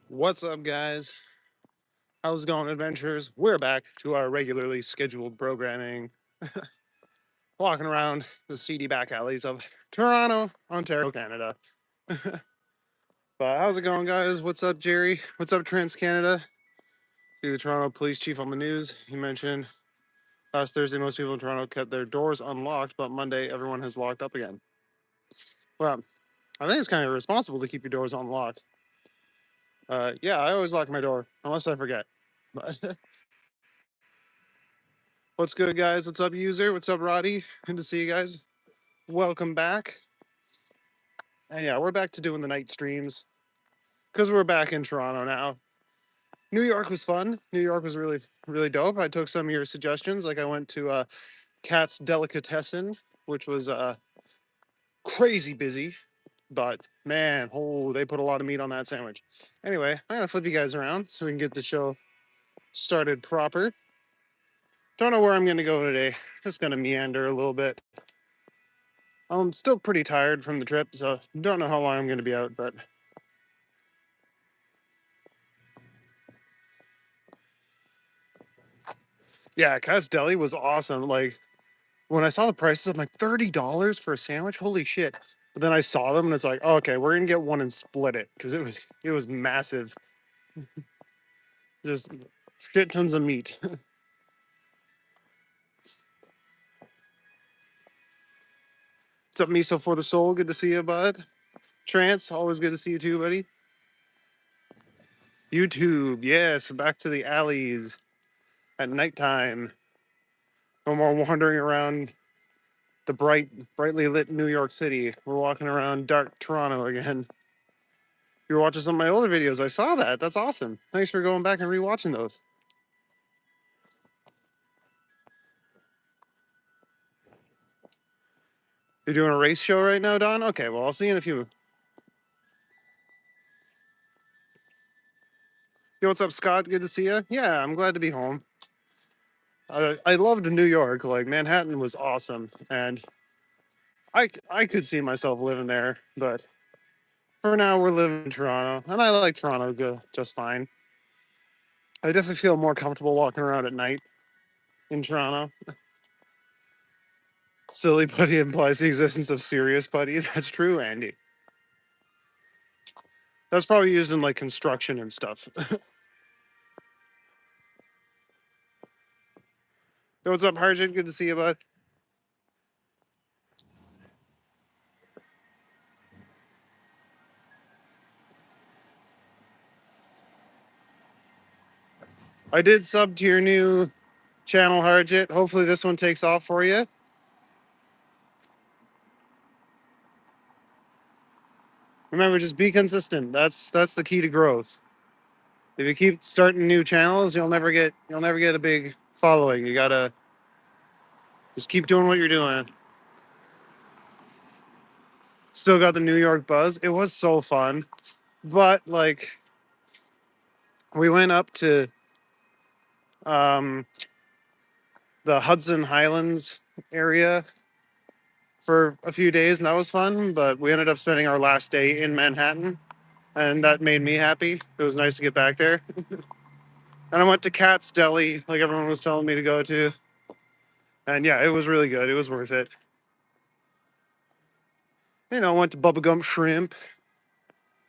What's up, guys? How's it going, adventurers? We're back to our regularly scheduled programming, walking around the seedy back alleys of Toronto, Ontario, Canada. But how's it going, guys? What's up, Jerry? What's up, Trans Canada? The Toronto Police Chief on the news. He mentioned last Thursday most people in Toronto kept their doors unlocked, but Monday everyone has locked up again. Well, I think it's kind of irresponsible to keep your doors unlocked. Yeah, I always lock my door unless I forget. But what's good, guys? What's up, user? What's up, Roddy? Good to see you guys. Welcome back. And yeah, we're back to doing the night streams because we're back in Toronto now. New York was fun. New York was really, really dope. I took some of your suggestions. Like I went to Cat's Delicatessen, which was crazy busy, but man, oh, they put a lot of meat on that sandwich. Anyway, I'm gonna flip you guys around so we can get the show started proper. Don't know where I'm gonna go today. Just gonna meander a little bit. I'm still pretty tired from the trip, so don't know how long I'm gonna be out, but yeah, Cat's Deli was awesome. Like when I saw the prices, I'm like $30 for a sandwich. Holy shit! But then I saw them, and it's like, oh, okay, we're gonna get one and split it because it was massive. Just shit tons of meat. What's up, Miso for the soul? Good to see you, bud. Trance, always good to see you too, buddy. YouTube, yes, back to the alleys at nighttime. No more wandering around the brightly lit New York City. We're walking around dark Toronto again. You were watching some of my older videos. I saw that. That's awesome. Thanks for going back and rewatching those. You're doing a race show right now, Don? Okay, well, I'll see you in a few. Yo, what's up, Scott? Good to see you. Yeah, I'm glad to be home. I loved New York. Like, Manhattan was awesome. And I could see myself living there. But for now, we're living in Toronto. And I like Toronto just fine. I definitely feel more comfortable walking around at night in Toronto. Silly putty implies the existence of serious putty. That's true, Andy. That's probably used in like construction and stuff. Yo, what's up, Harjit? Good to see you, bud. I did sub to your new channel, Harjit. Hopefully this one takes off for you. Remember, just be consistent. That's the key to growth. If you keep starting new channels, you'll never get a big following. You gotta just keep doing what you're doing. Still got the New York buzz. It was so fun, but like we went up to um, the Hudson Highlands area for a few days, and that was fun. But we ended up spending our last day in Manhattan, and that made me happy. It was nice to get back there. And I went to Cat's Deli, like everyone was telling me to go to. And yeah, it was really good. It was worth it. Went to Bubba Gump Shrimp,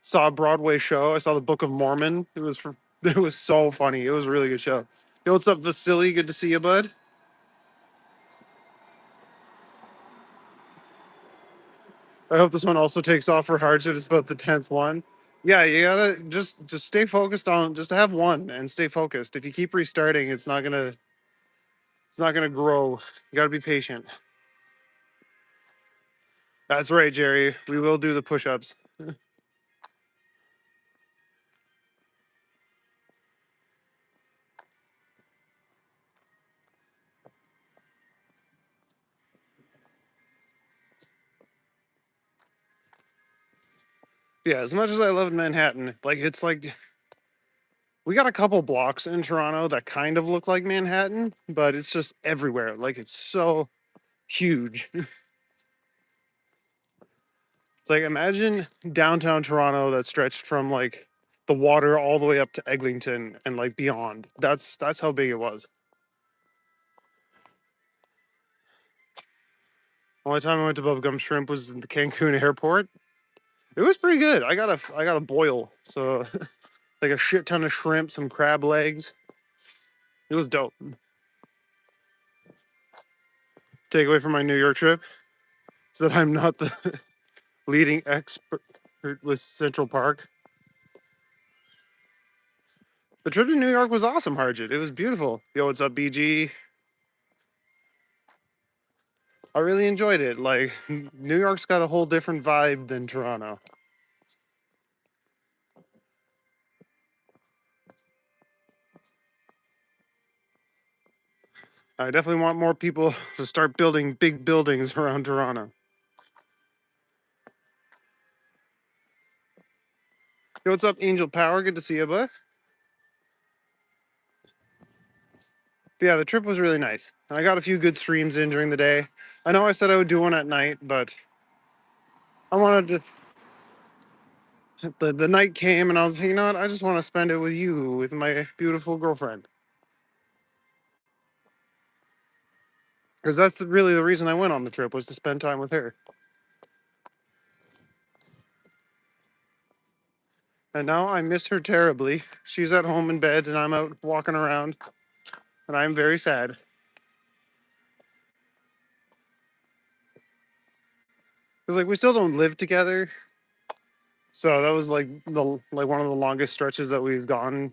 saw a Broadway show. I saw the Book of Mormon. It was so funny. It was a really good show. Yo, what's up, Vasily? Good to see you, bud. I hope this one also takes off for Hardship. It's about the 10th one. Yeah, you gotta just stay focused on just have one and stay focused. If you keep restarting, it's not gonna grow. You gotta be patient. That's right, Jerry. We will do the push-ups. Yeah, as much as I love Manhattan, like it's like We got a couple blocks in Toronto that kind of look like Manhattan, but it's just everywhere. Like it's so huge. It's like imagine downtown Toronto that stretched from like the water all the way up to Eglinton and like beyond. That's how big it was. Only time I went to Bubblegum Shrimp was in the Cancun airport. It was pretty good. I got a boil, so like a shit ton of shrimp, some crab legs. It was dope. Takeaway from my New York trip is that I'm not the leading expert with Central Park. The trip to New York was awesome, Harjit. It was beautiful. Yo, what's up, BG? I really enjoyed it. Like, New York's got a whole different vibe than Toronto. I definitely want more people to start building big buildings around Toronto. Yo, what's up, Angel Power? Good to see you, bud. But yeah, the trip was really nice. I got a few good streams in during the day. I know I said I would do one at night, but I wanted to. The night came, and I was, you know what? I just want to spend it with you, with my beautiful girlfriend, because that's really the reason I went on the trip was to spend time with her. And now I miss her terribly. She's at home in bed, and I'm out walking around, and I'm very sad. Because like we still don't live together, so that was like one of the longest stretches that we've gone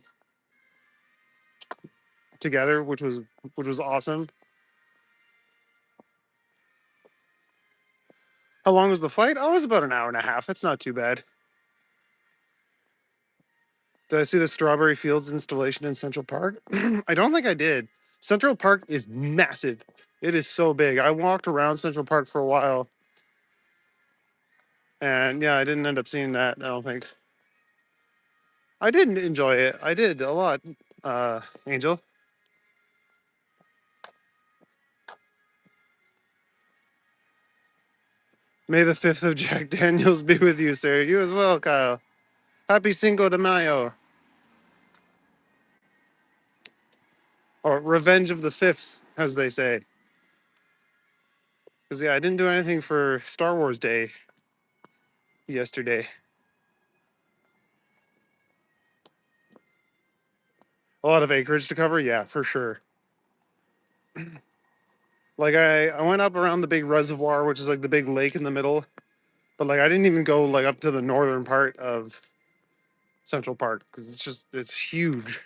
together, which was awesome. How long was the flight? Oh, it was about an hour and a half. That's not too bad. Did I see the Strawberry Fields installation in Central Park? I don't think I did. Central Park is massive. It is so big. I walked around Central Park for a while, and yeah, I didn't end up seeing that. I don't think. I did enjoy it. I did a lot. Angel. May the 5th of Jack Daniels be with you, sir. You as well, Kyle. Happy Cinco de Mayo. Or Revenge of the 5th, as they say. Because, yeah, I didn't do anything for Star Wars Day yesterday. A lot of acreage to cover? Yeah, for sure. Like, I went up around the big reservoir, which is like the big lake in the middle. But, like, I didn't even go, like, up to the northern part of Central Park because it's huge.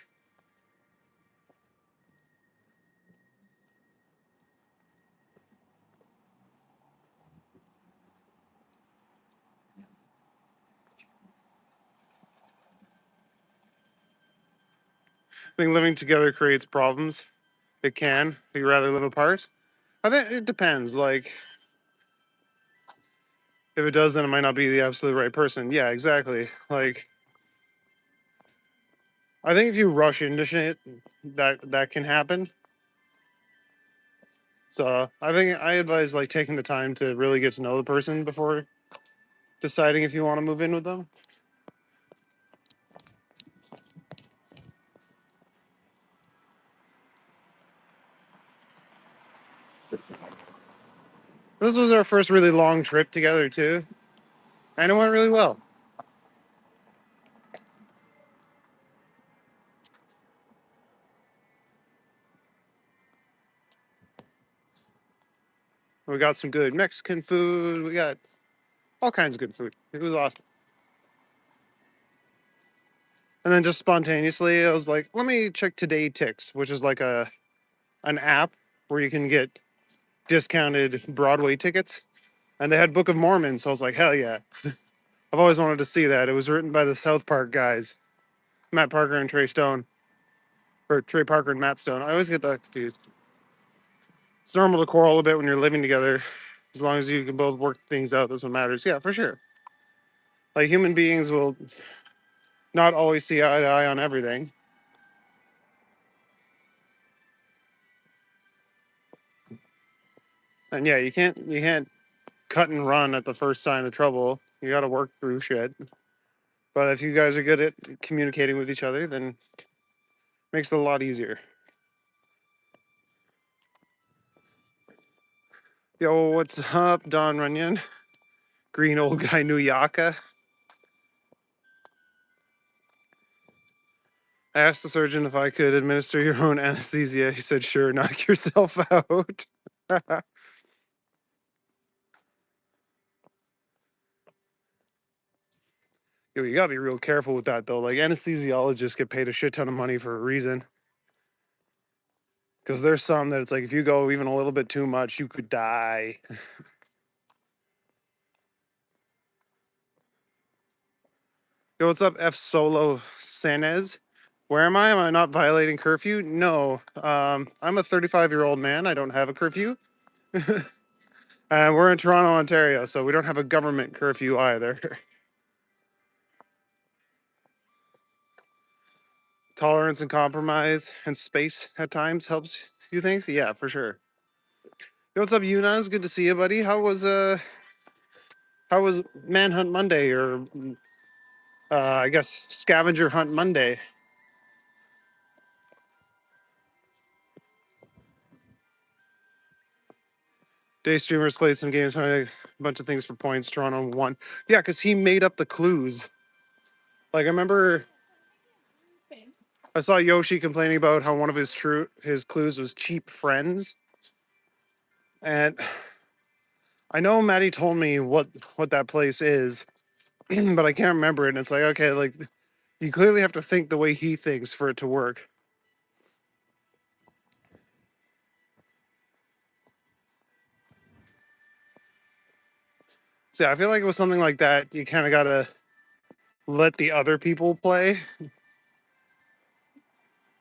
I think living together creates problems. It can. You'd rather live apart. I think it depends. Like, if it does, then it might not be the absolute right person. Yeah, exactly. Like, I think if you rush into shit, that can happen. So I think I advise like taking the time to really get to know the person before deciding if you want to move in with them. This was our first really long trip together too, and it went really well. We got some good Mexican food. We got all kinds of good food. It was awesome. And then just spontaneously, I was like, let me check Today Tix, which is like an app where you can get discounted Broadway tickets. And they had Book of Mormon, so I was like, hell yeah. I've always wanted to see that. It was written by the South Park guys, Matt Parker and Trey Stone, or Trey Parker and Matt Stone. I always get that confused. It's normal to quarrel a bit when you're living together, as long as you can both work things out. That's what matters. Yeah, for sure. Like human beings will not always see eye to eye on everything. And yeah, you can't cut and run at the first sign of trouble. You got to work through shit. But if you guys are good at communicating with each other, then it makes it a lot easier. Yo, what's up, Don Runyon? Green old guy Nuyaka. I asked the surgeon if I could administer your own anesthesia. He said, sure, knock yourself out. Yo, you gotta be real careful with that though. Like anesthesiologists get paid a shit ton of money for a reason. Because there's some that it's like if you go even a little bit too much, you could die. Yo, what's up, F Solo Sanez? Where am I? Am I not violating curfew? No. I'm a 35-year-old man. I don't have a curfew. And we're in Toronto, Ontario, so we don't have a government curfew either. Tolerance and compromise and space at times helps you think? Yeah, for sure. Yo, what's up, Yunaz? Good to see you, buddy. How was Manhunt Monday or I guess Scavenger Hunt Monday? Day streamers played some games, a bunch of things for points. Toronto won. Yeah, because he made up the clues. Like I remember I saw Yoshi complaining about how one of his clues was cheap friends. And I know Maddie told me what that place is, but I can't remember it. And it's like, okay, like you clearly have to think the way he thinks for it to work. So I feel like it was something like that. You kind of gotta let the other people play.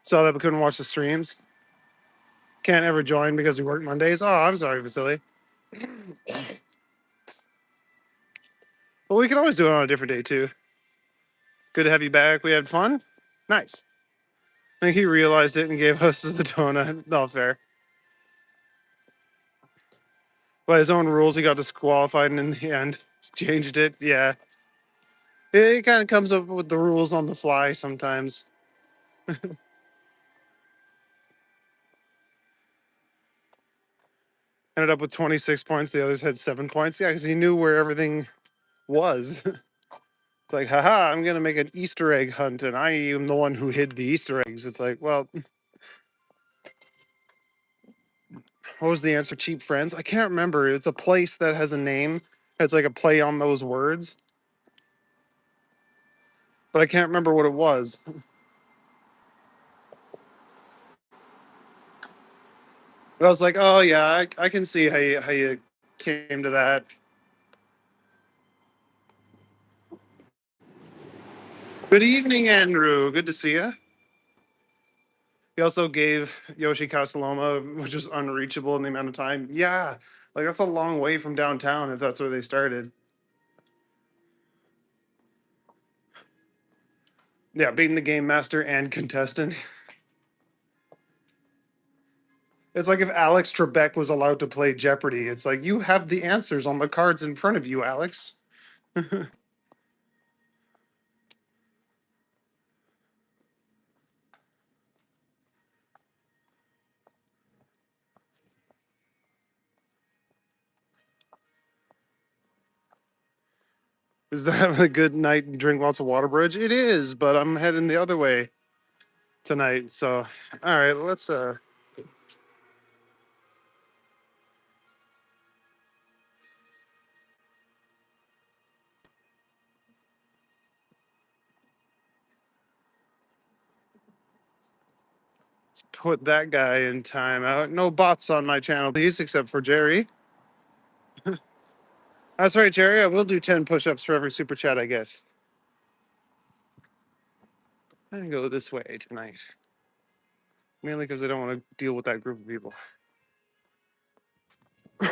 So that we couldn't watch the streams. Can't ever join because we work Mondays. Oh, I'm sorry, Vasily. But we can always do it on a different day too. Good to have you back. We had fun. Nice. I think he realized it and gave us the donut. Not fair. By his own rules, he got disqualified, and in the end, changed it. Yeah, it kind of comes up with the rules on the fly sometimes. Ended up with 26 points. The others had 7 points. Yeah, because he knew where everything was. It's like, haha, I'm gonna make an Easter egg hunt, and I am the one who hid the Easter eggs. It's like, well, what was the answer? Cheap friends? I can't remember. It's a place that has a name. It's like a play on those words, but I can't remember what it was. But I was like, oh yeah, I can see how you came to that. Good evening, Andrew. Good to see you. He also gave Yoshi Castelloma, which was unreachable in the amount of time. Yeah, like that's a long way from downtown if that's where they started. Yeah, being the game master and contestant. It's like if Alex Trebek was allowed to play Jeopardy. It's like you have the answers on the cards in front of you, Alex. Is that a good night and drink lots of water bridge? It is, but I'm heading the other way tonight. So, all right, let's put that guy in timeout. No bots on my channel, please, except for Jerry. That's right, Jerry. I will do 10 push-ups for every super chat, I guess. I'm gonna go this way tonight. Mainly because I don't want to deal with that group of people. You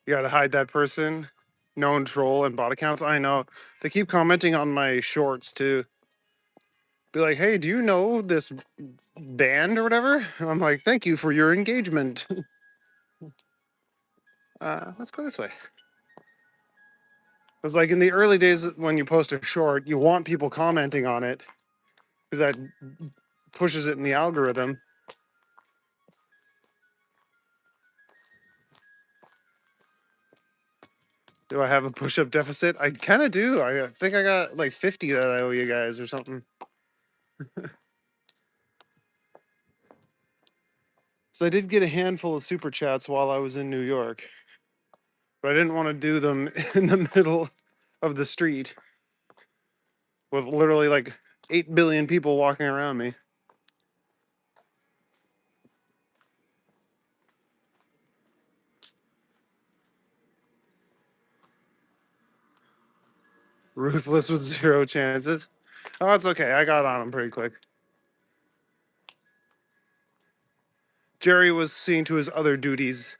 gotta hide that person. Known troll and bot accounts. I know. They keep commenting on my shorts too. Be like, hey, do you know this band or whatever? And I'm like, thank you for your engagement. Let's go this way. It's like in the early days when you post a short, you want people commenting on it because that pushes it in the algorithm. Do I have a push-up deficit? I kind of do. I think I got like 50 that I owe you guys or something. So I did get a handful of super chats while I was in New York, but I didn't want to do them in the middle of the street with literally like 8 billion people walking around me. Ruthless with zero chances. Oh, it's okay. I got on him pretty quick. Jerry was seeing to his other duties,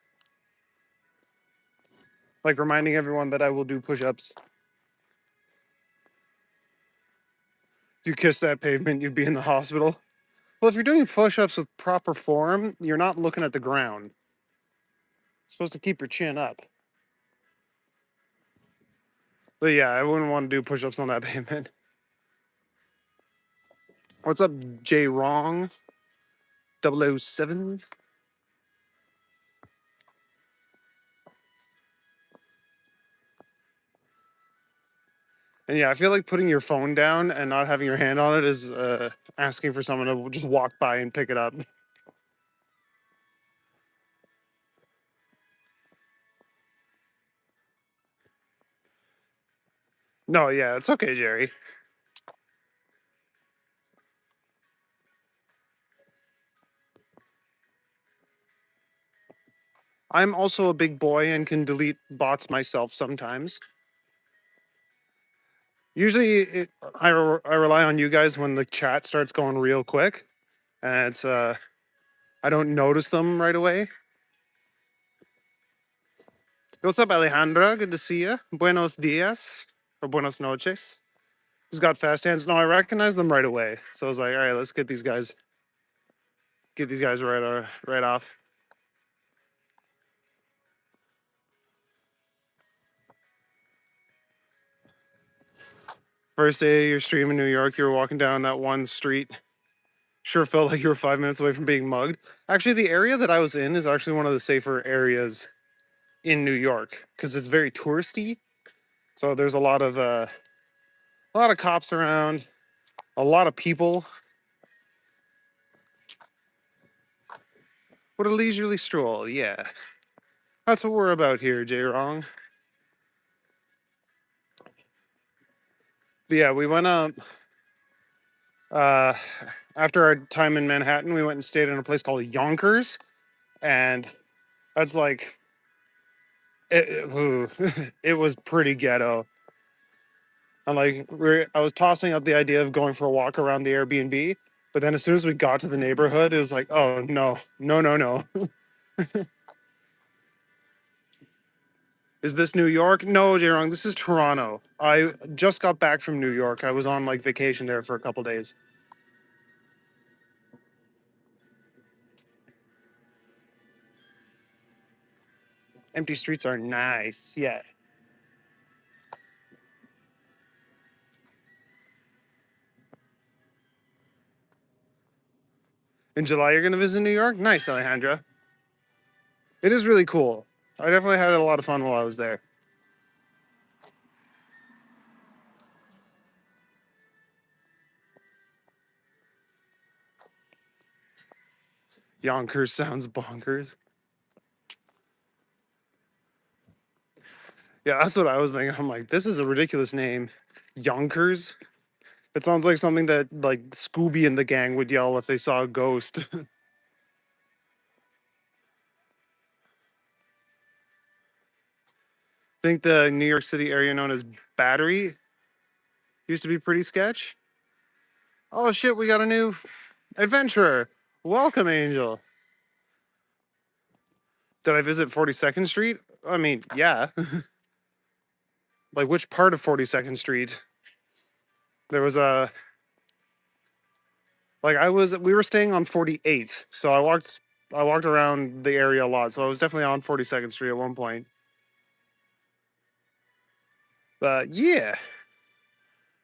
like reminding everyone that I will do push-ups. If you kiss that pavement, you'd be in the hospital. Well, if you're doing push-ups with proper form, you're not looking at the ground. You're supposed to keep your chin up. But yeah, I wouldn't want to do push-ups on that pavement. What's up, J Wrong 007? And yeah, I feel like putting your phone down and not having your hand on it is asking for someone to just walk by and pick it up. No, yeah, it's okay, Jerry. I'm also a big boy and can delete bots myself sometimes. Usually, I rely on you guys when the chat starts going real quick, and it's I don't notice them right away. What's up, Alejandra? Good to see you. Buenos dias or buenos noches. He's got fast hands. No, I recognize them right away. So I was like, all right, let's get these guys right off. First day you're streaming in New York, you were walking down that one street. Sure felt like you were 5 minutes away from being mugged. Actually, the area that I was in is actually one of the safer areas in New York because it's very touristy. So there's a lot of cops around, a lot of people. What a leisurely stroll, yeah. That's what we're about here, Jay Wrong. But yeah, we went up uh after our time in Manhattan, we went and stayed in a place called Yonkers, and that's like it was pretty ghetto. And like I was tossing up the idea of going for a walk around the Airbnb, but then as soon as we got to the neighborhood, it was like, oh no, no, no, no. Is this New York? No, Jay Wrong, this is Toronto. I just got back from New York. I was on like vacation there for a couple days. Empty streets are nice. Yeah. In July, you're gonna visit New York? Nice, Alejandra. It is really cool. I definitely had a lot of fun while I was there. Yonkers sounds bonkers. Yeah, that's what I was thinking. I'm like, this is a ridiculous name. Yonkers. It sounds like something that like Scooby and the gang would yell if they saw a ghost. I think the New York City area known as Battery used to be pretty sketch. Oh shit, we got a new adventurer. Welcome, Angel. Did I visit 42nd Street? I mean, yeah. Like which part of 42nd Street? There was a Like we were staying on 48th, so I walked around the area a lot. So I was definitely on 42nd Street at one point. But yeah,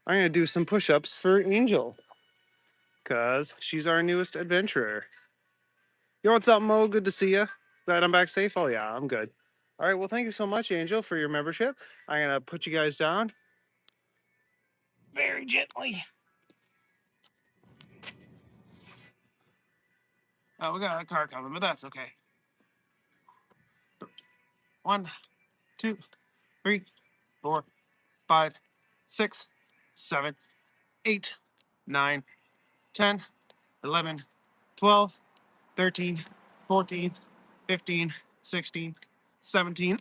I'm gonna do some push-ups for Angel, cause she's our newest adventurer. Yo, what's up, Mo? Good to see you. Glad I'm back safe. Oh yeah, I'm good. All right, well, thank you so much, Angel, for your membership. I'm gonna put you guys down very gently. Oh, we got a car coming, but that's okay. 1, 2, 3, 4, 5, 6, 7, 8, 9, 10, 11, 12, 13, 14, 15, 16, 17,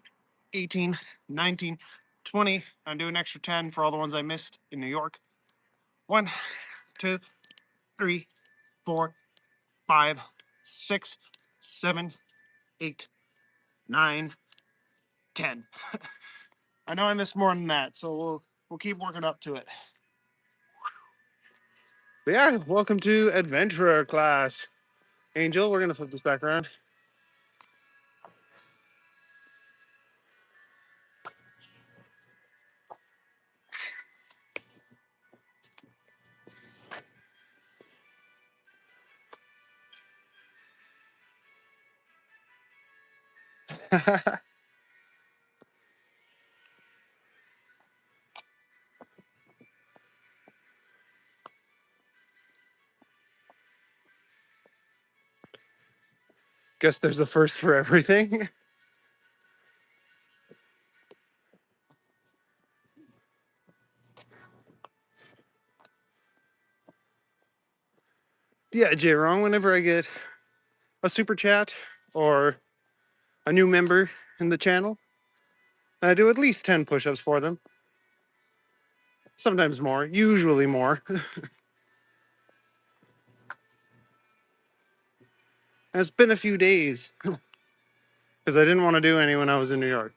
18, 19, 20. I'm doing extra 10 for all the ones I missed in New York. 1, 2, 3, 4, 5, 6, 7, 8, 9, 10. I know I missed more than that, so we'll keep working up to it. But yeah, welcome to Adventurer class. Angel, we're gonna flip this back around. Guess there's a first for everything. Yeah, Jay Wrong, whenever I get a super chat or a new member in the channel, I do at least 10 push-ups for them. Sometimes more, usually more. And it's been a few days because I didn't want to do any when I was in New York.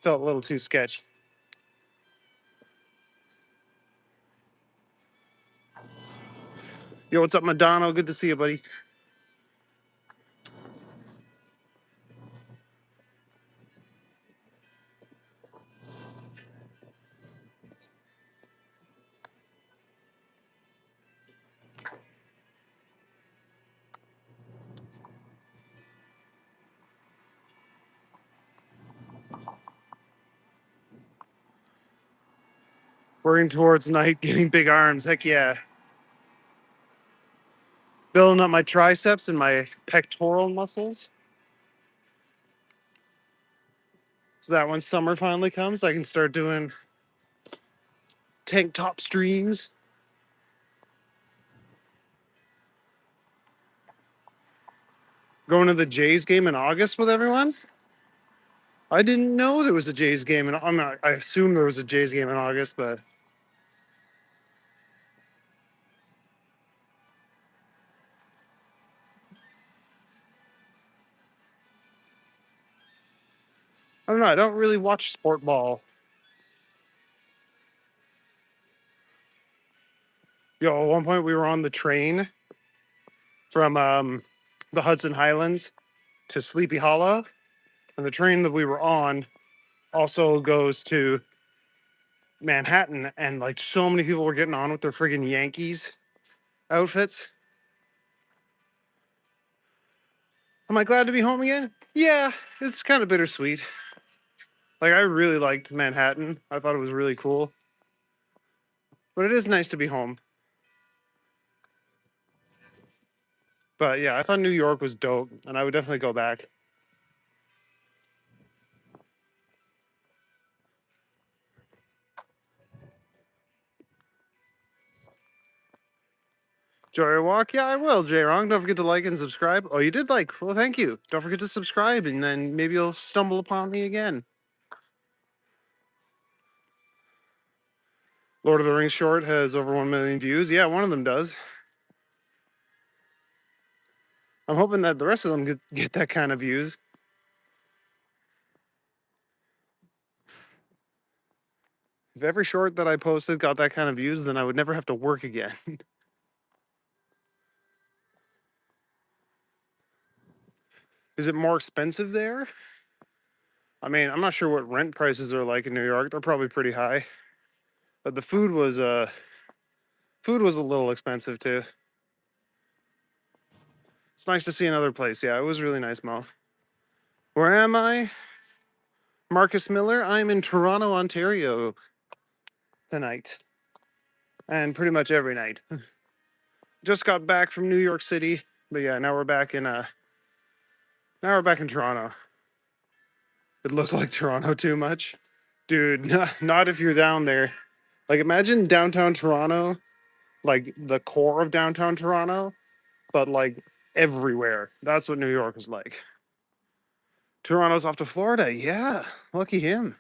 Felt a little too sketch. Yo, what's up, Madonna? Good to see you, buddy. Working towards night, getting big arms. Heck yeah. Building up my triceps and my pectoral muscles. So that when summer finally comes, I can start doing tank top streams. Going to the Jays game in August with everyone. I didn't know there was a Jays game, and I assume there was a Jays game in August, but I don't know. I don't really watch sport ball. Yo, at one point we were on the train from the Hudson Highlands to Sleepy Hollow, and the train that we were on also goes to Manhattan, and like so many people were getting on with their friggin' Yankees outfits. Am I glad to be home again? Yeah, it's kind of bittersweet. Like I really liked Manhattan. I thought it was really cool. But it is nice to be home. But yeah, I thought New York was dope, and I would definitely go back. Joy Walk? Yeah, I will, J Wrong. Don't forget to like and subscribe. Oh, you did like? Well, thank you. Don't forget to subscribe, and then maybe you'll stumble upon me again. Lord of the Rings short has over 1 million views. Yeah, one of them does. I'm hoping that the rest of them get that kind of views. If every short that I posted got that kind of views, then I would never have to work again. Is it more expensive there? I mean, I'm not sure what rent prices are like in New York. They're probably pretty high. But the food was a little expensive too. It's nice to see another place. Yeah, it was really nice, Mo. Where am I? Marcus Miller. I'm in Toronto, Ontario tonight. And pretty much every night. Just got back from New York City. But yeah, now we're back in Toronto. It looks like Toronto too much. Dude, not if you're down there. Like imagine downtown Toronto, like the core of downtown Toronto, but like everywhere. That's what New York is like. Toronto's off to Florida. Yeah, lucky him.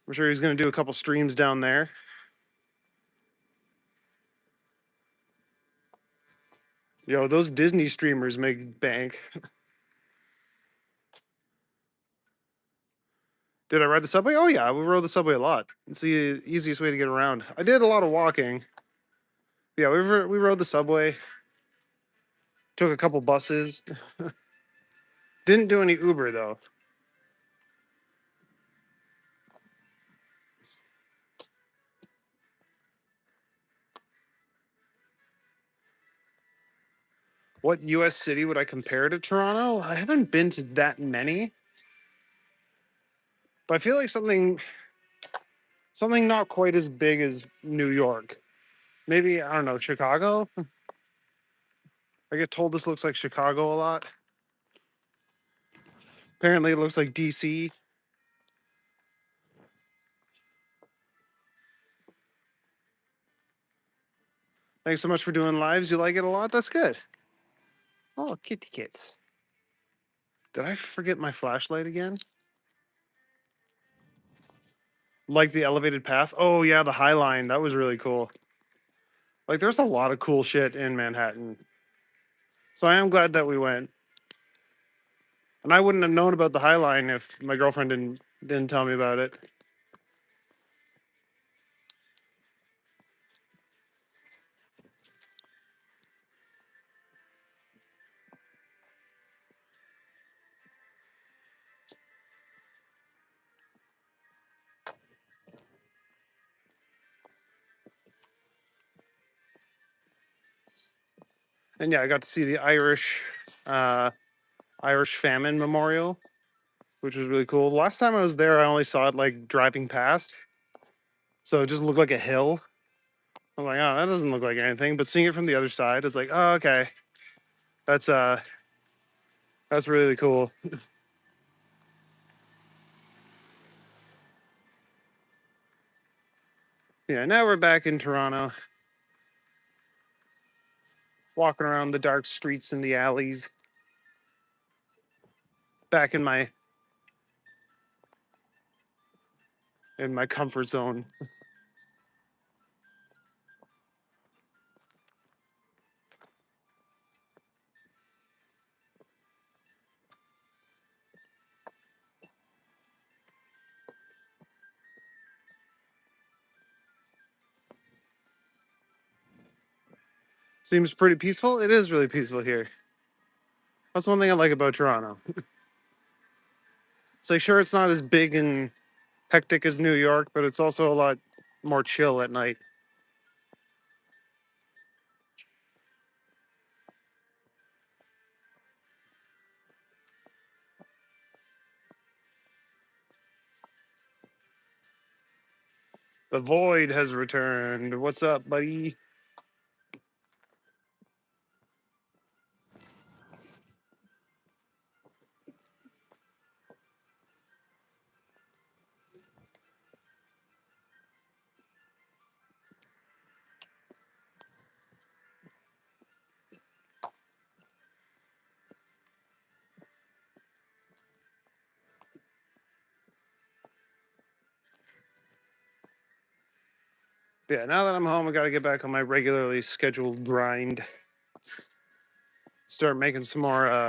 I'm sure he's going to do a couple streams down there. Yo, those Disney streamers make bank. Did I ride the subway? Oh yeah, we rode the subway a lot. It's the easiest way to get around. I did a lot of walking. Yeah, we rode the subway. Took a couple buses. Didn't do any Uber though. What US city would I compare to Toronto? I haven't been to that many, but I feel like something not quite as big as New York. Maybe, I don't know, Chicago? I get told this looks like Chicago a lot. Apparently it looks like DC. Thanks so much for doing lives. You like it a lot? That's good. Oh, kitty kits. Did I forget my flashlight again? Like the elevated path? Oh yeah, the High Line. That was really cool. Like there's a lot of cool shit in Manhattan. So I am glad that we went. And I wouldn't have known about the High Line if my girlfriend didn't tell me about it. And yeah, I got to see the uh, Irish Famine Memorial, which was really cool. The last time I was there, I only saw it like driving past, so it just looked like a hill. I'm like, oh, that doesn't look like anything. But seeing it from the other side, it's like, oh, okay, that's uh, that's really cool. Yeah, now we're back in Toronto, walking around the dark streets and the alleys, back in my comfort zone. Seems pretty peaceful. It is really peaceful here. That's one thing I like about Toronto. It's like, sure, it's not as big and hectic as New York, but it's also a lot more chill at night. The Void has returned. What's up, buddy? Yeah, now that I'm home, I got to get back on my regularly scheduled grind. Start making some more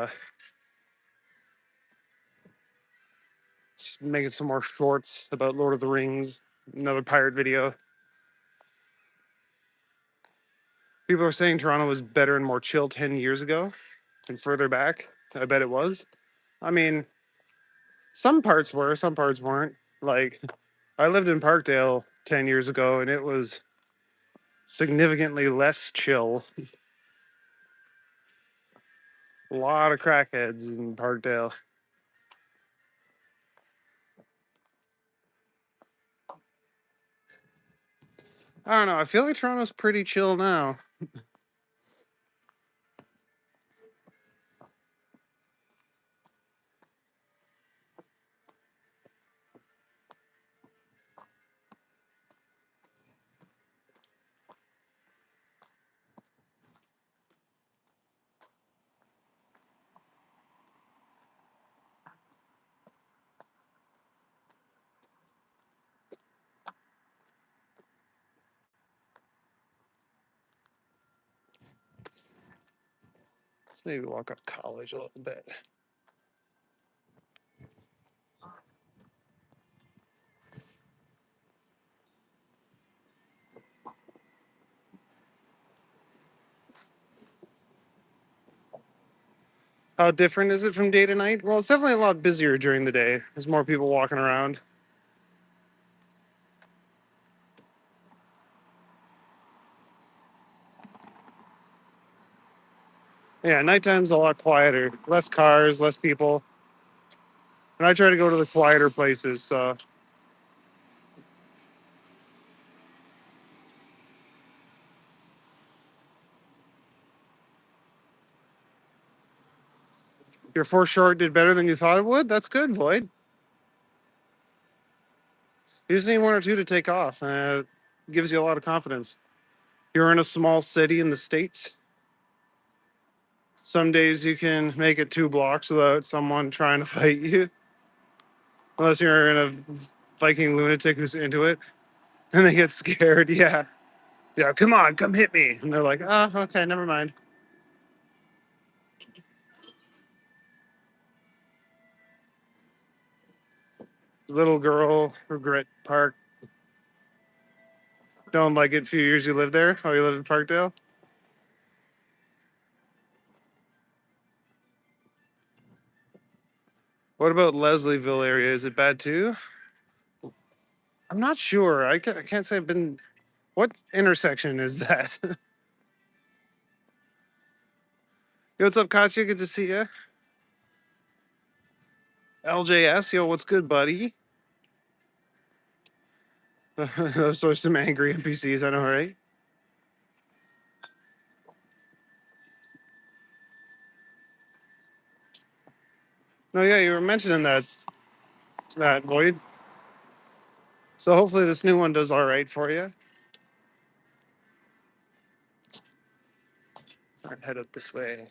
shorts about Lord of the Rings, another pirate video. People are saying Toronto was better and more chill 10 years ago and further back. I bet it was. I mean, some parts were, some parts weren't. Like, I lived in Parkdale 10 years ago and it was significantly less chill. A lot of crackheads in Parkdale. I don't know. I feel like Toronto's pretty chill now. Let's maybe walk up College a little bit. How different is it from day to night? Well, it's definitely a lot busier during the day. There's more people walking around. Yeah, nighttime's a lot quieter. Less cars, less people. And I try to go to the quieter places. So your foreshort did better than you thought it would. That's good, Void. You just need one or two to take off. Gives you a lot of confidence. You're in a small city in the States. Some days you can make it 2 blocks without someone trying to fight you. Unless you're in a Viking lunatic who's into it and they get scared. Yeah. Yeah, come on, come hit me. And they're like, oh, okay, never mind. Little girl, regret park. Don't like it. Few years you lived there. Oh, you live in Parkdale? What about Leslieville area? Is it bad too? I'm not sure. I can't say I've been. What intersection is that? Yo, what's up, Katya? Good to see you. LJS, yo, what's good, buddy? Those are some angry NPCs, I know, right? No, yeah, you were mentioning that Void. So hopefully this new one does all right for you. All right, head up this way.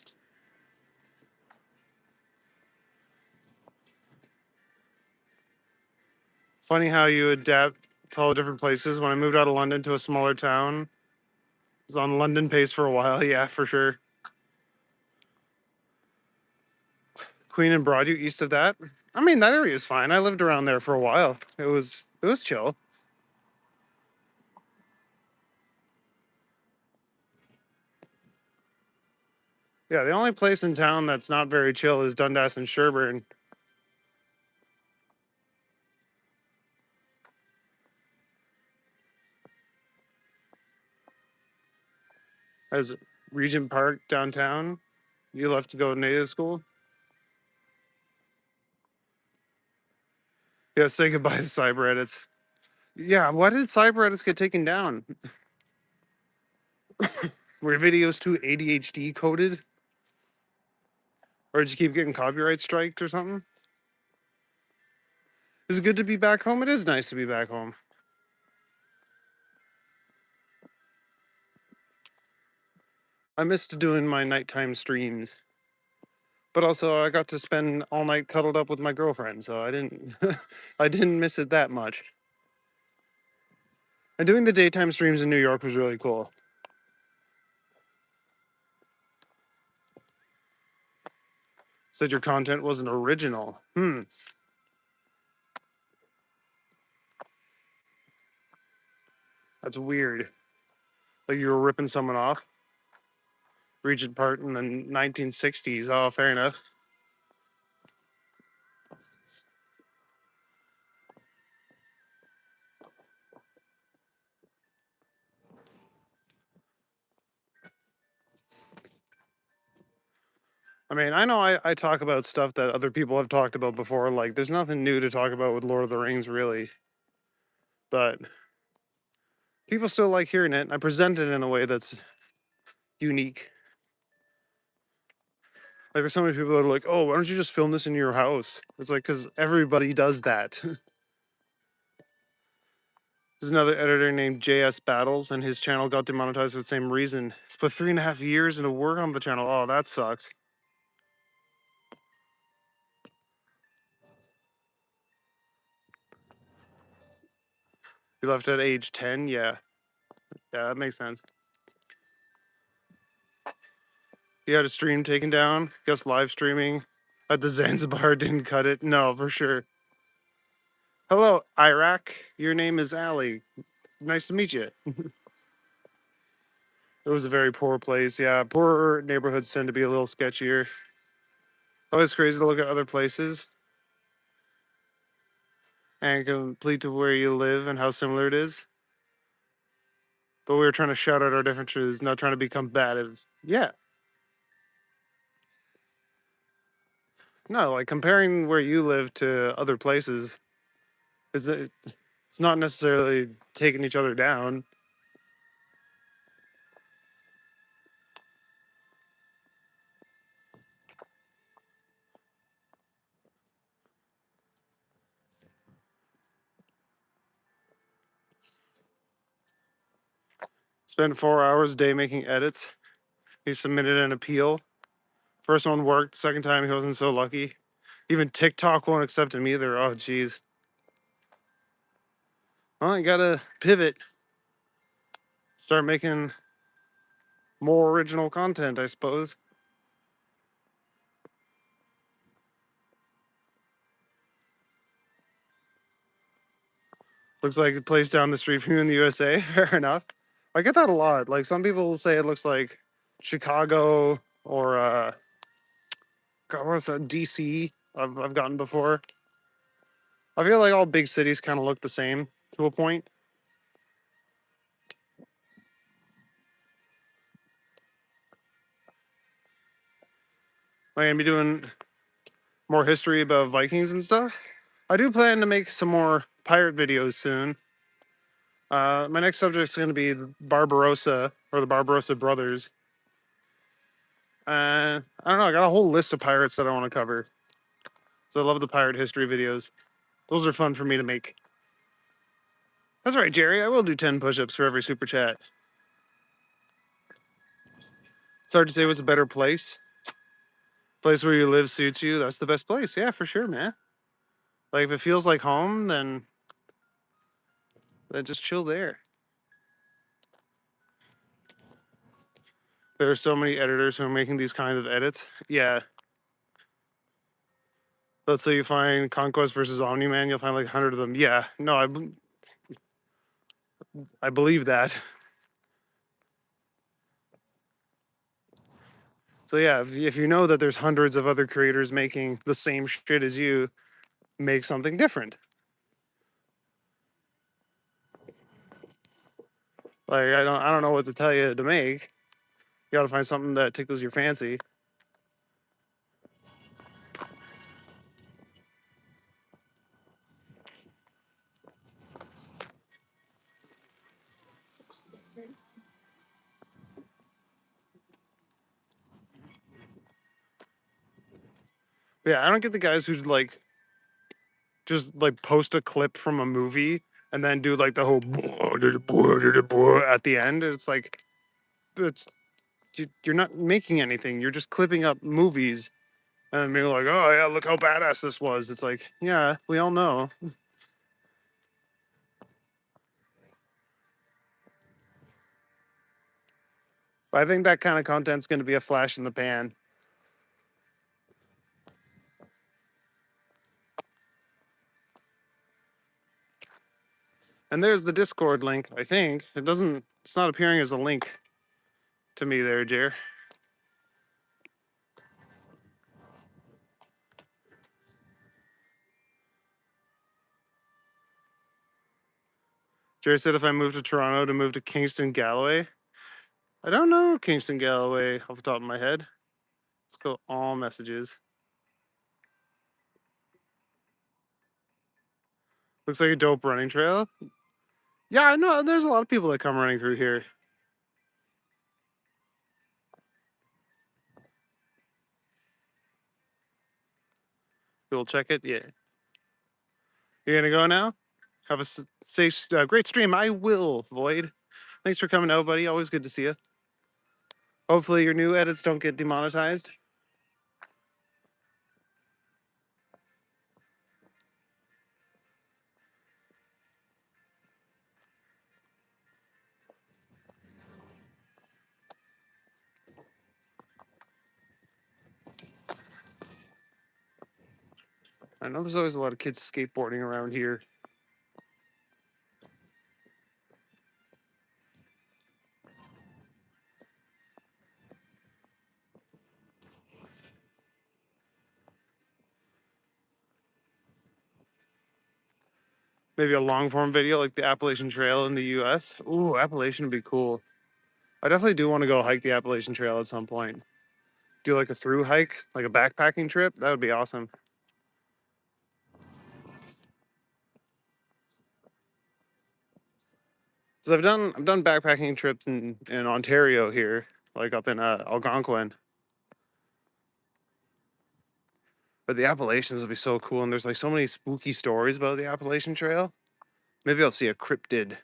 Funny how you adapt to all the different places. When I moved out of London to a smaller town, I was on London pace for a while. Yeah, for sure. Queen and Broadview, east of that. I mean, that area is fine. I lived around there for a while. It was chill. Yeah, the only place in town that's not very chill is Dundas and Sherburne. As Regent Park downtown, you left to go to native school. Yeah, say goodbye to cyber edits. Yeah, why did cyber edits get taken down? Were videos too ADHD coded? Or did you keep getting copyright striked or something? Is it good to be back home? It is nice to be back home. I missed doing my nighttime streams. But also I got to spend all night cuddled up with my girlfriend, so I didn't I didn't miss it that much. And doing the daytime streams in New York was really cool. Said your content wasn't original. That's weird. Like you were ripping someone off. Regent Park in the 1960s. Oh, fair enough. I mean, I know I talk about stuff that other people have talked about before. Like, there's nothing new to talk about with Lord of the Rings, really. But people still like hearing it. I present it in a way that's unique. Like, there's so many people that are like, oh, why don't you just film this in your house? It's like, because everybody does that. There's another editor named JS Battles, and his channel got demonetized for the same reason. He's put 3.5 years into work on the channel. Oh, that sucks. He left at age 10? Yeah. Yeah, that makes sense. He had a stream taken down. Guess live streaming at the Zanzibar didn't cut it. No, for sure. Hello, Iraq. Your name is Ali. Nice to meet you. It was a very poor place. Yeah, poorer neighborhoods tend to be a little sketchier. Oh, it's crazy to look at other places and complete to where you live and how similar it is. But we were trying to shout out our differences, not trying to be combative. Yeah. No, like comparing where you live to other places is it's not necessarily taking each other down. Spent 4 hours a day making edits. He submitted an appeal. First one worked. Second time he wasn't so lucky. Even TikTok won't accept him either. Oh, geez. Well, you gotta pivot. Start making more original content, I suppose. Looks like a place down the street from you in the USA. Fair enough. I get that a lot. Like some people say it looks like Chicago or God, what's that? DC. I've gotten before. I feel like all big cities kind of look the same to a point. I'm gonna be doing more history about Vikings and stuff. I do plan to make some more pirate videos soon. My next subject is going to be Barbarossa or the Barbarossa brothers. I don't know. I got a whole list of pirates that I want to cover. So I love the pirate history videos. Those are fun for me to make. That's right, Jerry. I will do 10 push-ups for every super chat. It's hard to say what's a better place. Place where you live suits you. That's the best place. Yeah, for sure, man. Like if it feels like home, then just chill there. There are so many editors who are making these kind of edits. Yeah. Let's say you find Conquest versus Omni-Man, you'll find like 100 of them. Yeah. No, I believe that. So yeah, if you know that there's hundreds of other creators making the same shit as you, make something different. Like I don't know what to tell you to make. You got to find something that tickles your fancy. But yeah, I don't get the guys who like just like post a clip from a movie and then do like the whole at the end. It's like it's you're not making anything. You're just clipping up movies and being like, oh yeah, look how badass this was. It's like, yeah, we all know. But I think that kind of content's going to be a flash in the pan. And there's the Discord link. I think it's not appearing as a link to me there, Jer. Jerry said if I move to Toronto to move to Kingston Galloway. I don't know Kingston Galloway off the top of my head. Let's go all messages. Looks like a dope running trail. Yeah, I know there's a lot of people that come running through here. We'll check it. Yeah. You're gonna go now? Have a safe, great stream. I will, Void. Thanks for coming out, buddy. Always good to see you. Hopefully your new edits don't get demonetized. I know there's always a lot of kids skateboarding around here. Maybe a long form video like the Appalachian Trail in the US. Ooh, Appalachian would be cool. I definitely do want to go hike the Appalachian Trail at some point. Do like a through hike, like a backpacking trip. That would be awesome. Because I've done backpacking trips in Ontario here, like up in Algonquin. But the Appalachians would be so cool, and there's like so many spooky stories about the Appalachian Trail. Maybe I'll see a cryptid.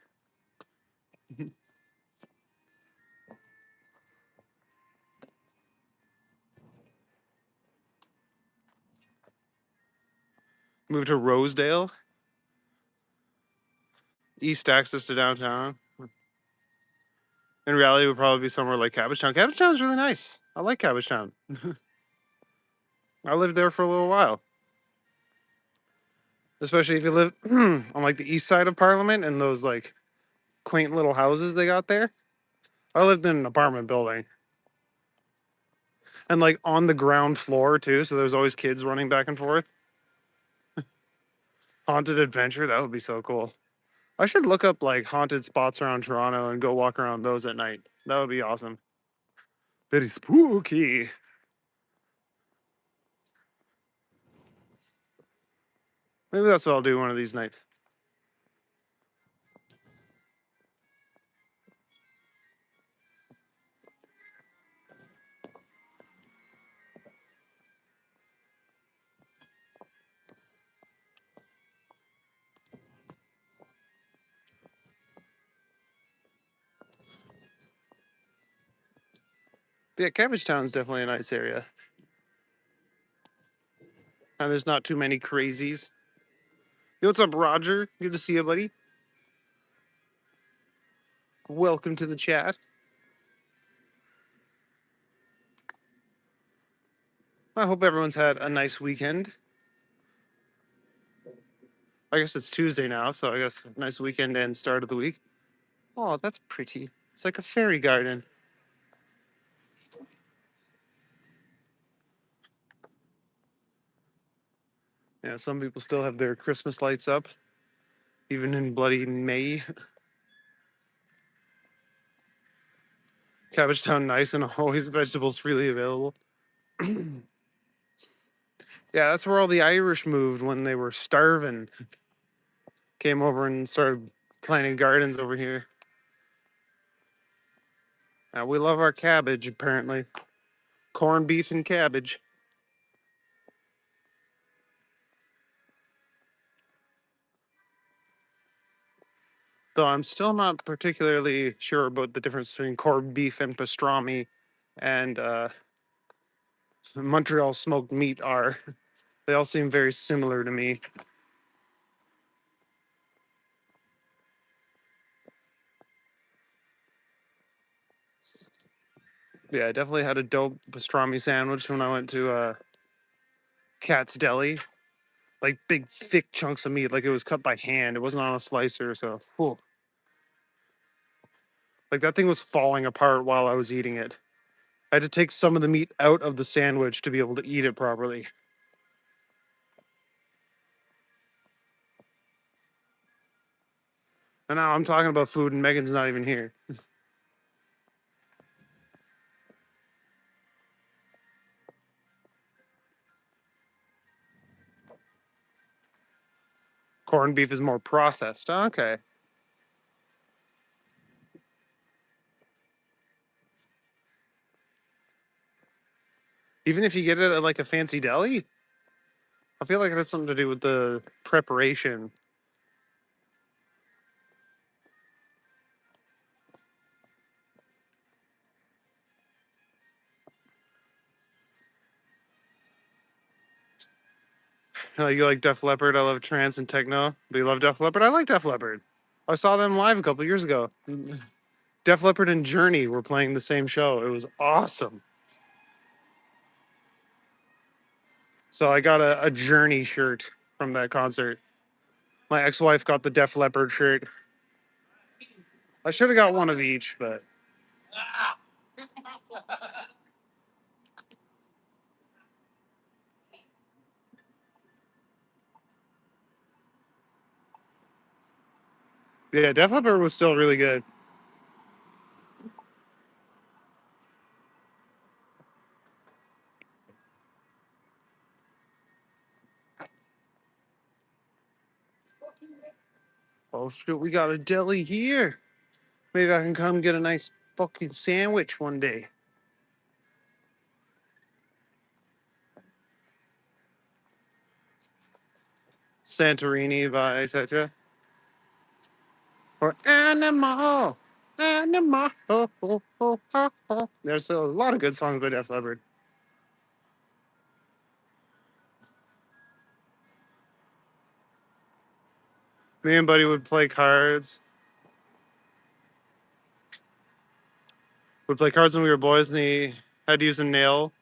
Move to Rosedale, east access to downtown. In reality, it would probably be somewhere like Cabbagetown. Cabbagetown's really nice. I like Cabbagetown. I lived there for a little while. Especially if you live on like the east side of Parliament and those like quaint little houses they got there. I lived in an apartment building. And like on the ground floor too, so there's always kids running back and forth. Haunted adventure, that would be so cool. I should look up like haunted spots around Toronto and go walk around those at night. That would be awesome. Very spooky. Maybe that's what I'll do one of these nights. But yeah, Cabbagetown's definitely a nice area. And there's not too many crazies. Yo, what's up, Roger? Good to see you, buddy. Welcome to the chat. I hope everyone's had a nice weekend. I guess it's Tuesday now, so I guess nice weekend and start of the week. Oh, that's pretty. It's like a fairy garden. Yeah, some people still have their Christmas lights up, even in bloody May. Cabbagetown nice and always vegetables freely available. Yeah, that's where all the Irish moved when they were starving. Came over and started planting gardens over here. We love our cabbage, apparently. Corned beef and cabbage. Though I'm still not particularly sure about the difference between corned beef and pastrami and Montreal smoked meat are. They all seem very similar to me. Yeah, I definitely had a dope pastrami sandwich when I went to Cat's Deli. Like big, thick chunks of meat, like it was cut by hand. It wasn't on a slicer, so whew. Like that thing was falling apart while I was eating it. I had to take some of the meat out of the sandwich to be able to eat it properly. And now I'm talking about food, and Megan's not even here. Corned beef is more processed. Okay. Even if you get it at like a fancy deli, I feel like it has something to do with the preparation. You like Def Leppard? I love trance and techno. But you love Def Leppard? I like Def Leppard. I saw them live a couple years ago. Def Leppard and Journey were playing the same show. It was awesome. So I got a Journey shirt from that concert. My ex-wife got the Def Leppard shirt. I should have got one of each, but yeah, Def Leppard was still really good. Oh shoot, we got a deli here. Maybe I can come get a nice fucking sandwich one day. Santorini by etc. Or Animal. Animal. Oh, oh, oh, oh, oh. There's a lot of good songs by Def Leppard. Me and Buddy would play cards. Would play cards when we were boys, and he had to use a nail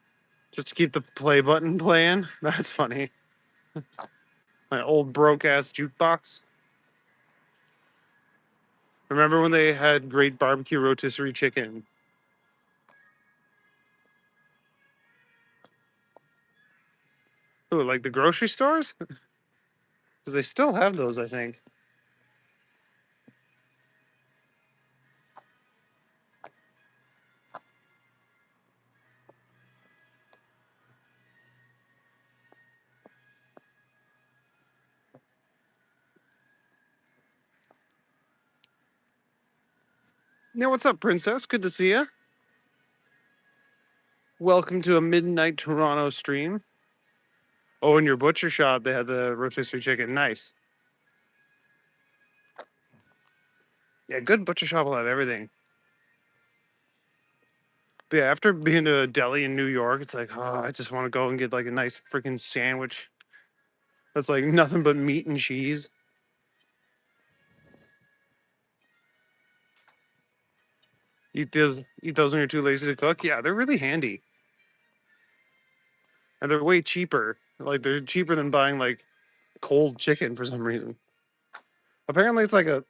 just to keep the play button playing. That's funny. My old broke ass jukebox. Remember when they had great barbecue rotisserie chicken? Ooh, like the grocery stores? Because they still have those, I think. Yeah, what's up, Princess? Good to see you. Welcome to a midnight Toronto stream. Oh, in your butcher shop, they had the rotisserie chicken. Nice. Yeah, good butcher shop will have everything. But yeah, after being to a deli in New York, it's like, oh, I just want to go and get like a nice freaking sandwich that's like nothing but meat and cheese. Eat those when you're too lazy to cook. Yeah, they're really handy. And they're way cheaper. Like they're cheaper than buying like cold chicken for some reason. Apparently it's like a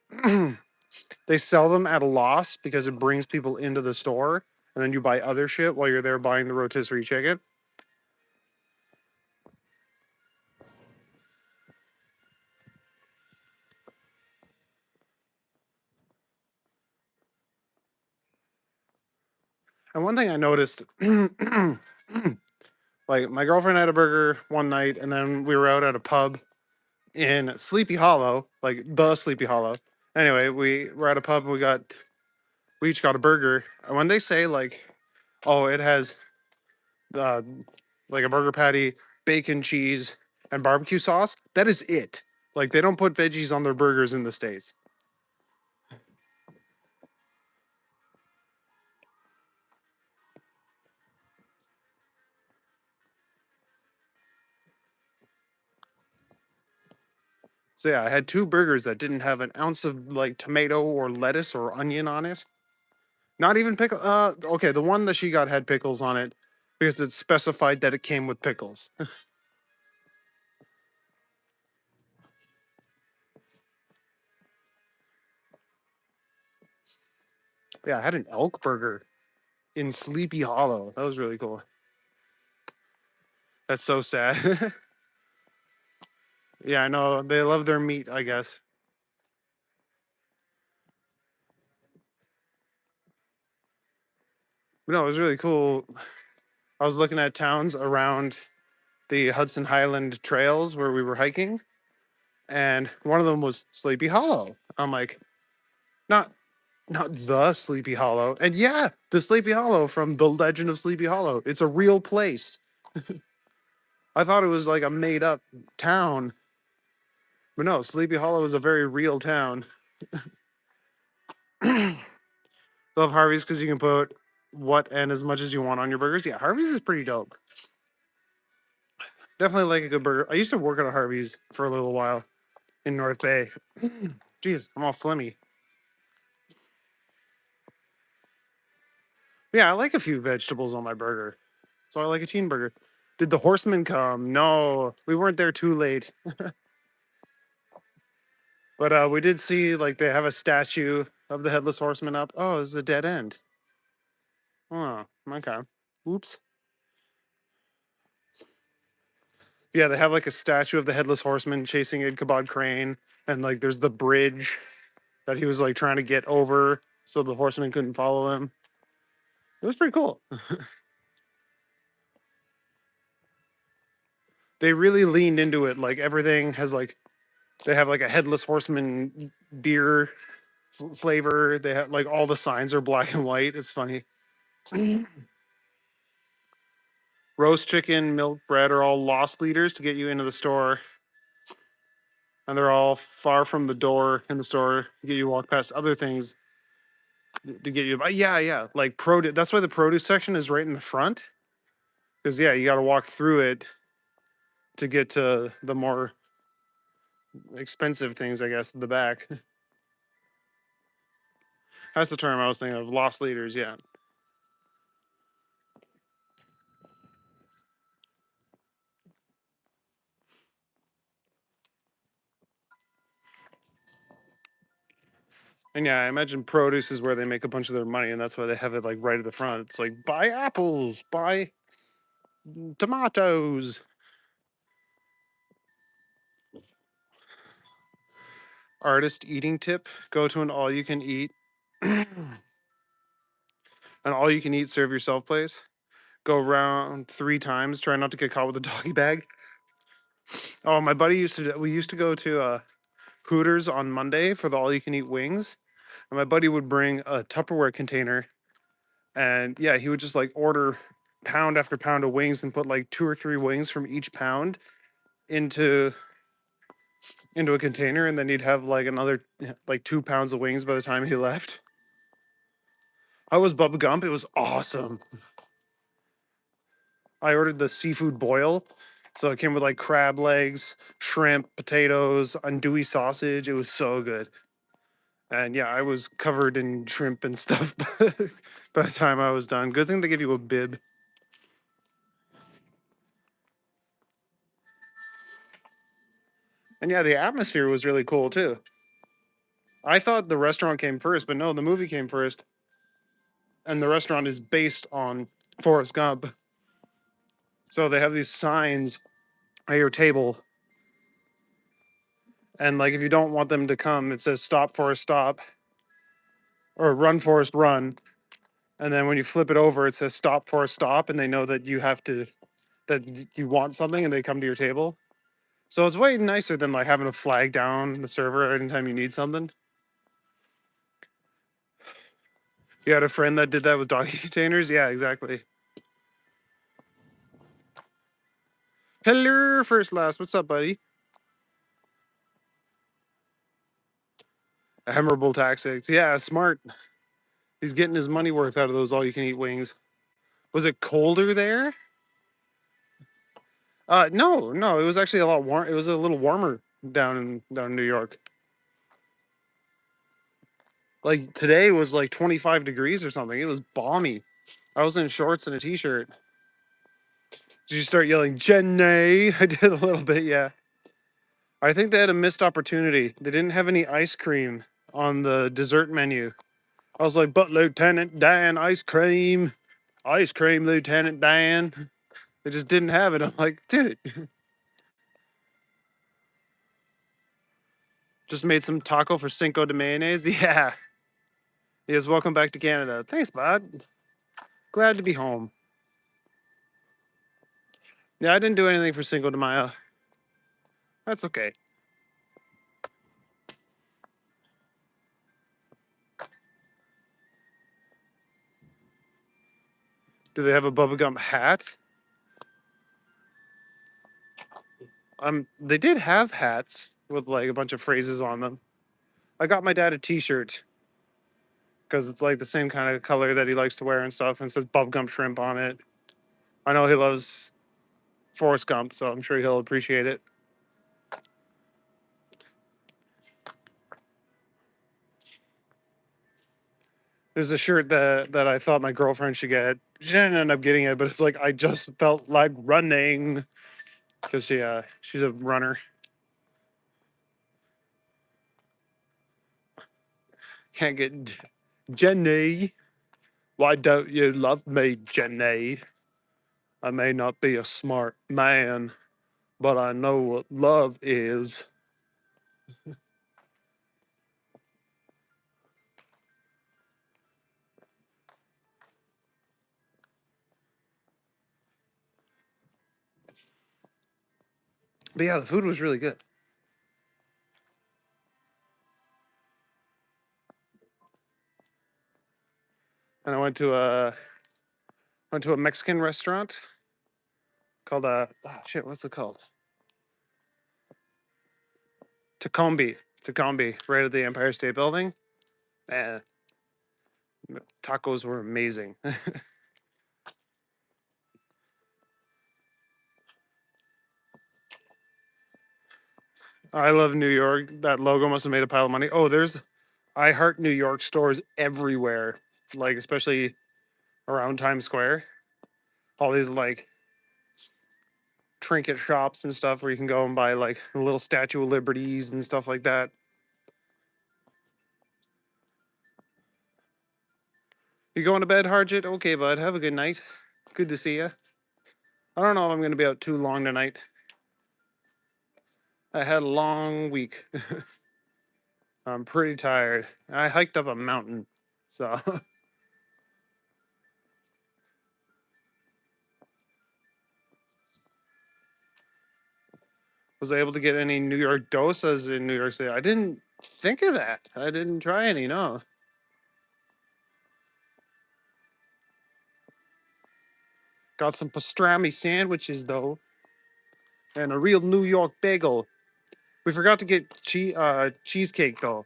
they sell them at a loss because it brings people into the store and then you buy other shit while you're there buying the rotisserie chicken. And one thing I noticed, like my girlfriend had a burger one night, and then we were out at a pub in Sleepy Hollow, like the Sleepy Hollow. Anyway, we were at a pub and we each got a burger. And when they say like, oh, it has uh, like a burger patty, bacon, cheese, and barbecue sauce, that is it. Like they don't put veggies on their burgers in the States. So yeah, I had two burgers that didn't have an ounce of like tomato or lettuce or onion on it. Not even pickle. Okay, the one that she got had pickles on it because it specified that it came with pickles. Yeah, I had an elk burger in Sleepy Hollow. That was really cool. That's so sad. Yeah, I know they love their meat. I guess. But no, it was really cool. I was looking at towns around the Hudson Highland trails where we were hiking, and one of them was Sleepy Hollow. I'm like, not not the Sleepy Hollow. And yeah, the Sleepy Hollow from The Legend of Sleepy Hollow. It's a real place. I thought it was like a made up town, but no, Sleepy Hollow is a very real town. Love Harvey's because you can put what and as much as you want on your burgers. Yeah, Harvey's is pretty dope. Definitely like a good burger. I used to work at a Harvey's for a little while in North Bay. Jeez, I'm all phlegmy. Yeah, I like a few vegetables on my burger. So I like a teen burger. Did the horsemen come? No, we weren't there too late. But we did see like they have a statue of the headless horseman up. Oh, this is a dead end. Oh, okay. Oops. Yeah, they have like a statue of the headless horseman chasing Ichabod Crane, and like there's the bridge that he was like trying to get over so the horseman couldn't follow him. It was pretty cool. They really leaned into it. Like everything has like they have like a headless horseman beer flavor. They have like all the signs are black and white. It's funny. Roast chicken, milk bread are all lost leaders to get you into the store, and they're all far from the door in the store to get you to walk past other things to get you. Yeah, yeah, like produce. That's why the produce section is right in the front, because yeah, you got to walk through it to get to the more expensive things, I guess, in the back. That's the term I was thinking of. Lost leaders, yeah. And yeah, I imagine produce is where they make a bunch of their money, and that's why they have it like right at the front. It's like buy apples, buy tomatoes. Artist eating tip: go to an all-you-can-eat, an all-you-can-eat serve yourself place. Go around 3 times. Try not to get caught with a doggy bag. Oh, my buddy used to. We used to go to Hooters on Monday for the all-you-can-eat wings, and my buddy would bring a Tupperware container, and yeah, he would just like order pound after pound of wings and put like 2 or 3 wings from each pound into a container, and then he'd have like another like 2 pounds of wings by the time he left. I was Bubba Gump. It was awesome. I ordered the seafood boil. So it came with like crab legs, shrimp, potatoes, andouille sausage. It was so good. And yeah, I was covered in shrimp and stuff by the time I was done. Good thing they give you a bib. And yeah, the atmosphere was really cool too. I thought the restaurant came first, but no, the movie came first. And the restaurant is based on Forrest Gump. So they have these signs at your table. And like if you don't want them to come, it says stop Forrest stop or run Forrest run. And then when you flip it over, it says stop Forrest stop, and they know that you have to that you want something and they come to your table. So it's way nicer than like having to flag down the server anytime you need something. You had a friend that did that with doggy containers? Yeah, exactly. Hello, first last. What's up, buddy? A memorable tactics. Yeah, smart. He's getting his money worth out of those all you can eat wings. Was it colder there? No, no, it was actually a lot warm. It was a little warmer down in New York. Like today was like 25 degrees or something. It was balmy. I was in shorts and a t-shirt. Did you start yelling Jenny? I did a little bit, yeah. I think they had a missed opportunity. They didn't have any ice cream on the dessert menu. I was like, but Lieutenant Dan, ice cream, Lieutenant Dan. They just didn't have it. I'm like, dude, just made some taco for Cinco de Mayonnaise. Yeah. Yes, welcome back to Canada. Thanks, bud. Glad to be home. Yeah, I didn't do anything for Cinco de Mayo. That's okay. Do they have a bubblegum hat? They did have hats with like a bunch of phrases on them. I got my dad a T-shirt because it's like the same kind of color that he likes to wear and stuff, and it says bubblegum shrimp on it. I know he loves Forrest Gump, so I'm sure he'll appreciate it. There's a shirt that I thought my girlfriend should get. She didn't end up getting it, but it's like I just felt like running because she's a runner. Can't get Jenny. Why don't you love me, Jenny? I may not be a smart man, but I know what love is. But yeah, the food was really good. And I went to a Mexican restaurant called shit, what's it called? Tacombi. Tacombi, right at the Empire State Building. And tacos were amazing. I love New York. That logo must have made a pile of money. Oh, there's I Heart New York stores everywhere, like especially around Times Square. All these like trinket shops and stuff where you can go and buy like a little Statue of Liberties and stuff like that. You going to bed, Harjit? Okay, bud. Have a good night. Good to see you. I don't know if I'm going to be out too long tonight. I had a long week. I'm pretty tired. I hiked up a mountain, so was I able to get any New York dosas in New York City? I didn't think of that. I didn't try any. No. Got some pastrami sandwiches though, and a real New York bagel. We forgot to get cheesecake though.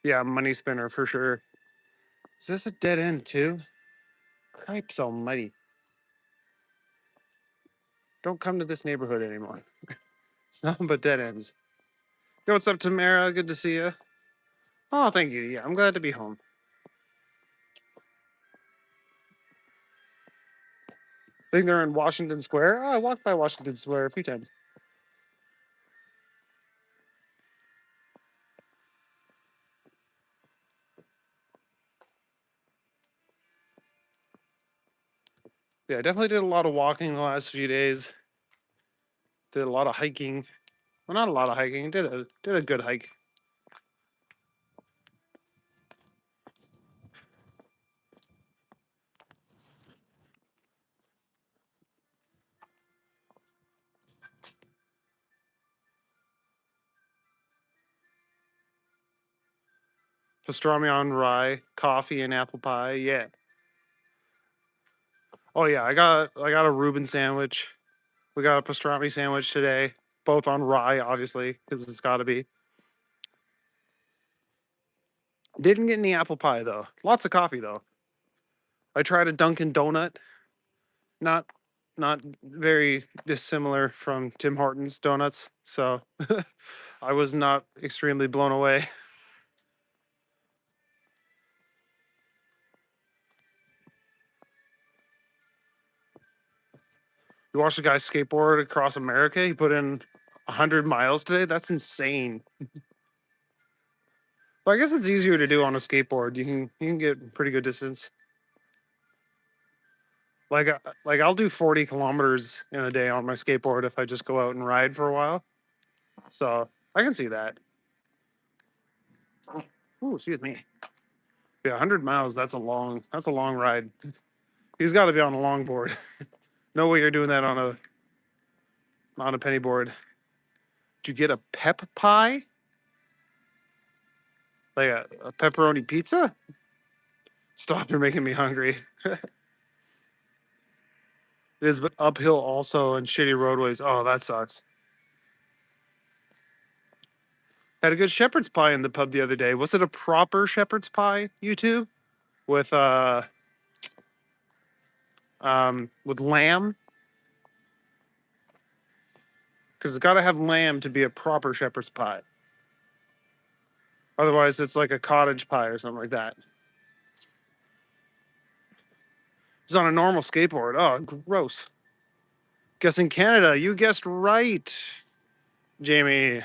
Yeah, money spinner for sure. Is this a dead end too? Cripes almighty. Don't come to this neighborhood anymore. It's nothing but dead ends. Yo, what's up, Tamara? Good to see you. Oh, thank you. Yeah, I'm glad to be home. I think they're in Washington Square. Oh, I walked by Washington Square a few times. Yeah, I definitely did a lot of walking the last few days. Did a lot of hiking. Well, not a lot of hiking. Did a good hike. Pastrami on rye, coffee, and apple pie. Yeah. Oh yeah, I got a Reuben sandwich. We got a pastrami sandwich today, both on rye, obviously, because it's got to be. Didn't get any apple pie though. Lots of coffee though. I tried a Dunkin' Donut. Not not very dissimilar from Tim Hortons donuts. So I was not extremely blown away. You watched the guy skateboard across America. He put in 100 miles today. That's insane. But I guess it's easier to do on a skateboard. You can get pretty good distance. Like I'll do 40 kilometers in a day on my skateboard if I just go out and ride for a while. So I can see that. Ooh, excuse me. Yeah, 100 miles. That's a long ride. He's got to be on a longboard. No way you're doing that on a penny board. Did you get a pep pie? Like a pepperoni pizza? Stop, you're making me hungry. It is, but uphill also and shitty roadways. Oh, that sucks. Had a good shepherd's pie in the pub the other day. Was it a proper shepherd's pie, YouTube? With with lamb? Because it's gotta have lamb to be a proper shepherd's pie. Otherwise it's like a cottage pie or something like that. He's on a normal skateboard. Oh, gross. Guessing Canada. You guessed right, Jamie.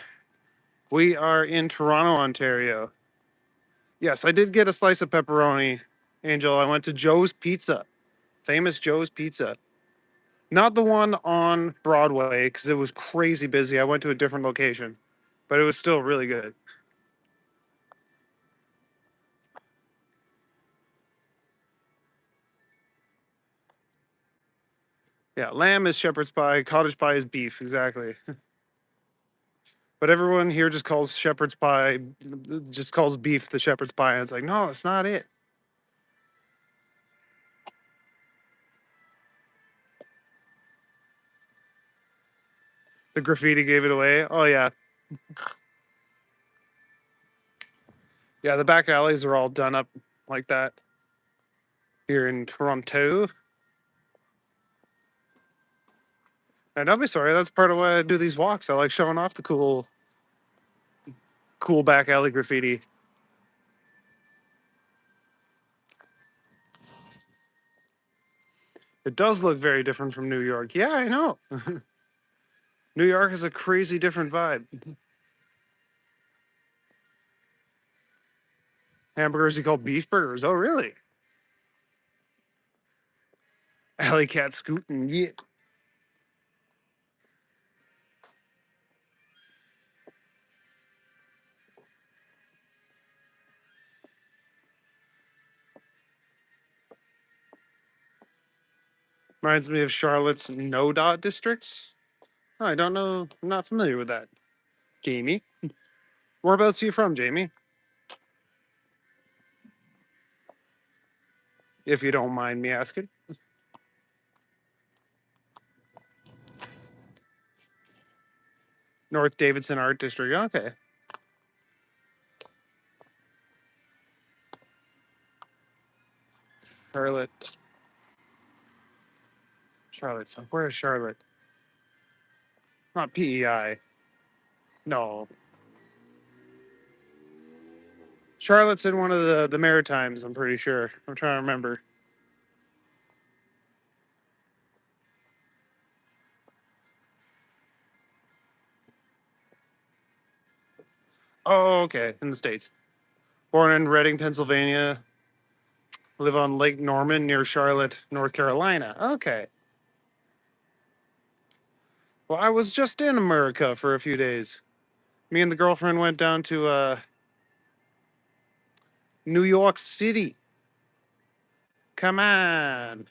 We are in Toronto, Ontario. Yes, I did get a slice of pepperoni, Angel. I went to Joe's Pizza, famous Joe's Pizza. Not the one on Broadway because it was crazy busy. I went to a different location, but it was still really good. Yeah, lamb is shepherd's pie, cottage pie is beef, exactly. But everyone here just calls shepherd's pie, just calls beef the shepherd's pie, and it's like, no, it's not it. The graffiti gave it away. Oh yeah, yeah. The back alleys are all done up like that here in Toronto. And don't be sorry. That's part of why I do these walks. I like showing off the cool back alley graffiti. It does look very different from New York. Yeah, I know. New York has a crazy different vibe. Hamburgers you call beef burgers. Oh, really? Alley cat scooting. Yeah. Reminds me of Charlotte's no dot districts. Oh, I don't know. I'm not familiar with that. Jamie. Whereabouts are you from, Jamie? If you don't mind me asking. North Davidson Art District. Okay. Charlotte. Charlotte. Where is Charlotte? Not PEI. No. Charlotte's in one of the Maritimes, I'm pretty sure. I'm trying to remember. Oh, okay. In the States. Born in Reading, Pennsylvania. Live on Lake Norman near Charlotte, North Carolina. Okay. Well, I was just in America for a few days. Me and the girlfriend went down to New York City. Come on.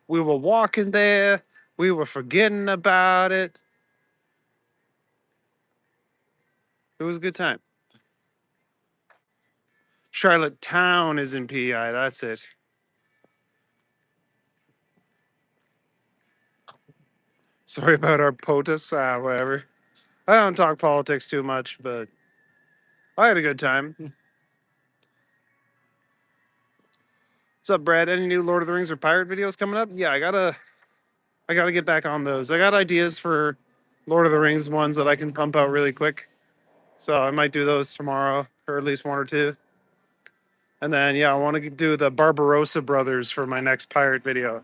We were walking there. We were forgetting about it. It was a good time. Charlotte Town is in PEI. That's it. Sorry about our POTUS. Whatever. I don't talk politics too much, but I had a good time. What's up, Brad? Any new Lord of the Rings or pirate videos coming up? Yeah, I gotta get back on those. I got ideas for Lord of the Rings ones that I can pump out really quick. So I might do those tomorrow, or at least one or two. And then yeah, I want to do the Barbarossa brothers for my next pirate video.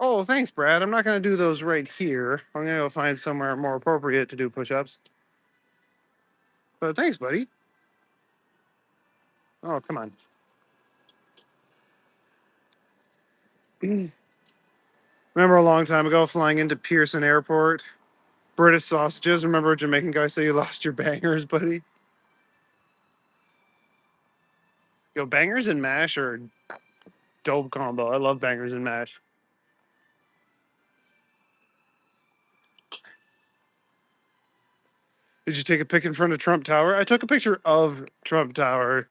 Oh, thanks, Brad. I'm not gonna do those right here. I'm gonna go find somewhere more appropriate to do push-ups. But thanks, buddy. Oh, come on. Remember a long time ago flying into Pearson Airport British sausages. Remember a Jamaican guy say you lost your bangers, buddy? Yo, bangers and mash are dope combo. I love bangers and mash. Did you take a pic in front of Trump Tower? I took a picture of Trump Tower,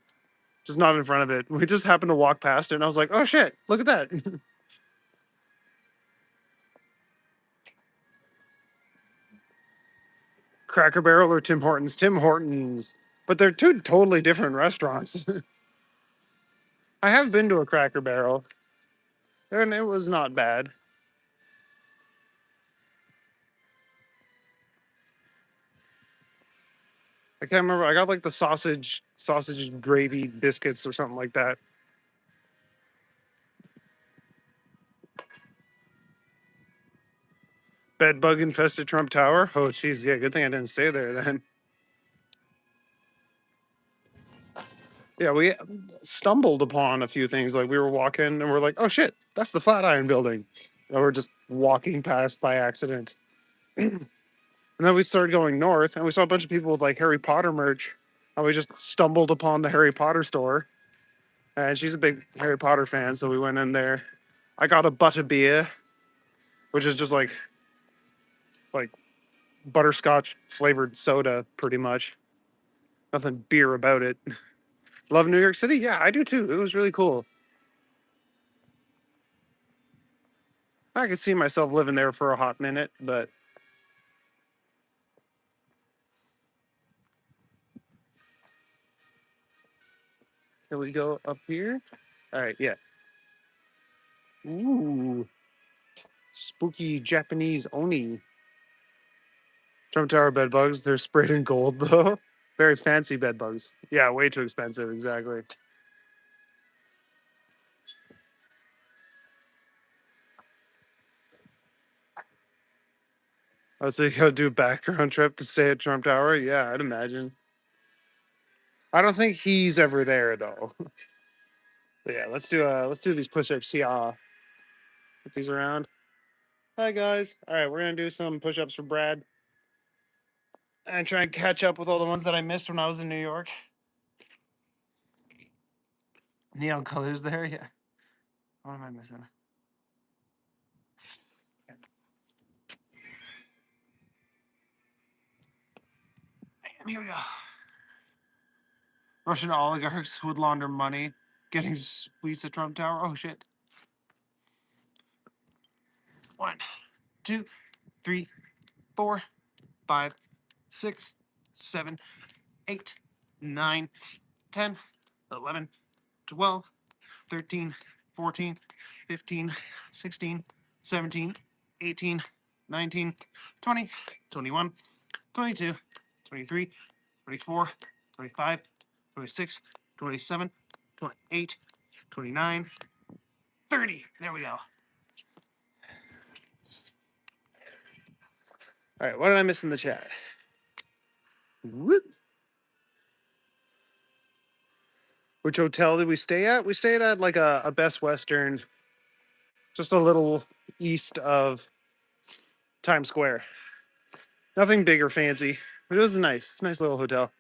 just not in front of it. We just happened to walk past it, and I was like, "Oh shit! Look at that!" Cracker Barrel or Tim Hortons? Tim Hortons, but they're two totally different restaurants. I have been to a Cracker Barrel, and it was not bad. I can't remember. I got like the sausage gravy biscuits or something like that. Bed bug infested Trump Tower. Oh, geez, yeah. Good thing I didn't stay there then. Yeah, we stumbled upon a few things. Like we were walking and we're like, "Oh shit, that's the Flatiron Building." And we're just walking past by accident. And then we started going north, and we saw a bunch of people with like Harry Potter merch, and we just stumbled upon the Harry Potter store. And she's a big Harry Potter fan, so we went in there. I got a butterbeer, which is just like butterscotch flavored soda, pretty much. Nothing beer about it. Love New York City? Yeah, I do too. It was really cool. I could see myself living there for a hot minute, but can we go up here? All right, yeah. Ooh, spooky Japanese oni. Trump Tower bed bugs. They're sprayed in gold though. Very fancy bed bugs. Yeah, way too expensive. Exactly. I would say you gotta do a background trip to stay at Trump Tower. Yeah, I'd imagine. I don't think he's ever there though. But yeah, let's do these push-ups. Yeah, put these around. Hi guys. All right, we're gonna do some push-ups for Brad and try and catch up with all the ones that I missed when I was in New York. Neon colors there. Yeah. What am I missing? Here we go. Russian oligarchs would launder money, getting sweets at Trump Tower. Oh shit. 1, 2, 3, 4, 5, 6, 7, 8, 9, 10, 11, 12, 13, 14, 15, 16, 17, 18, 19, 20, 21, 22, 23, 24, 25, 26, 27, 28, 29, 30. There we go. All right, what did I miss in the chat? Whoop. Which hotel did we stay at? We stayed at like a Best Western, just a little east of Times Square. Nothing big or fancy, but it was nice little hotel.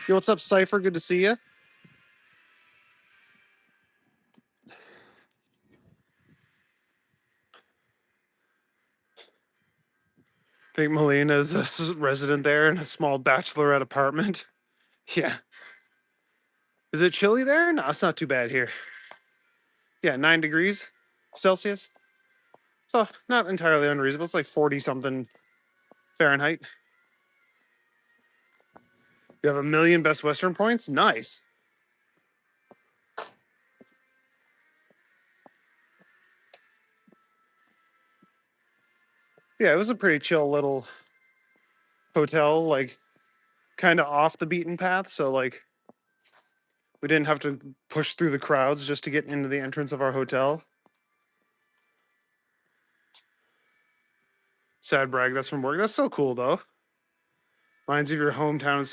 Yo, what's up, Cypher? Good to see you. I think Melina is a resident there in a small bachelorette apartment. Yeah. Is it chilly there? No, it's not too bad here. Yeah, 9 degrees Celsius. So not entirely unreasonable. It's like 40 something Fahrenheit. You have 1,000,000 Best Western points? Nice. Yeah, it was a pretty chill little hotel, like kind of off the beaten path. So like we didn't have to push through the crowds just to get into the entrance of our hotel. Sad brag, that's from work. That's still cool though. Reminds you of your hometown in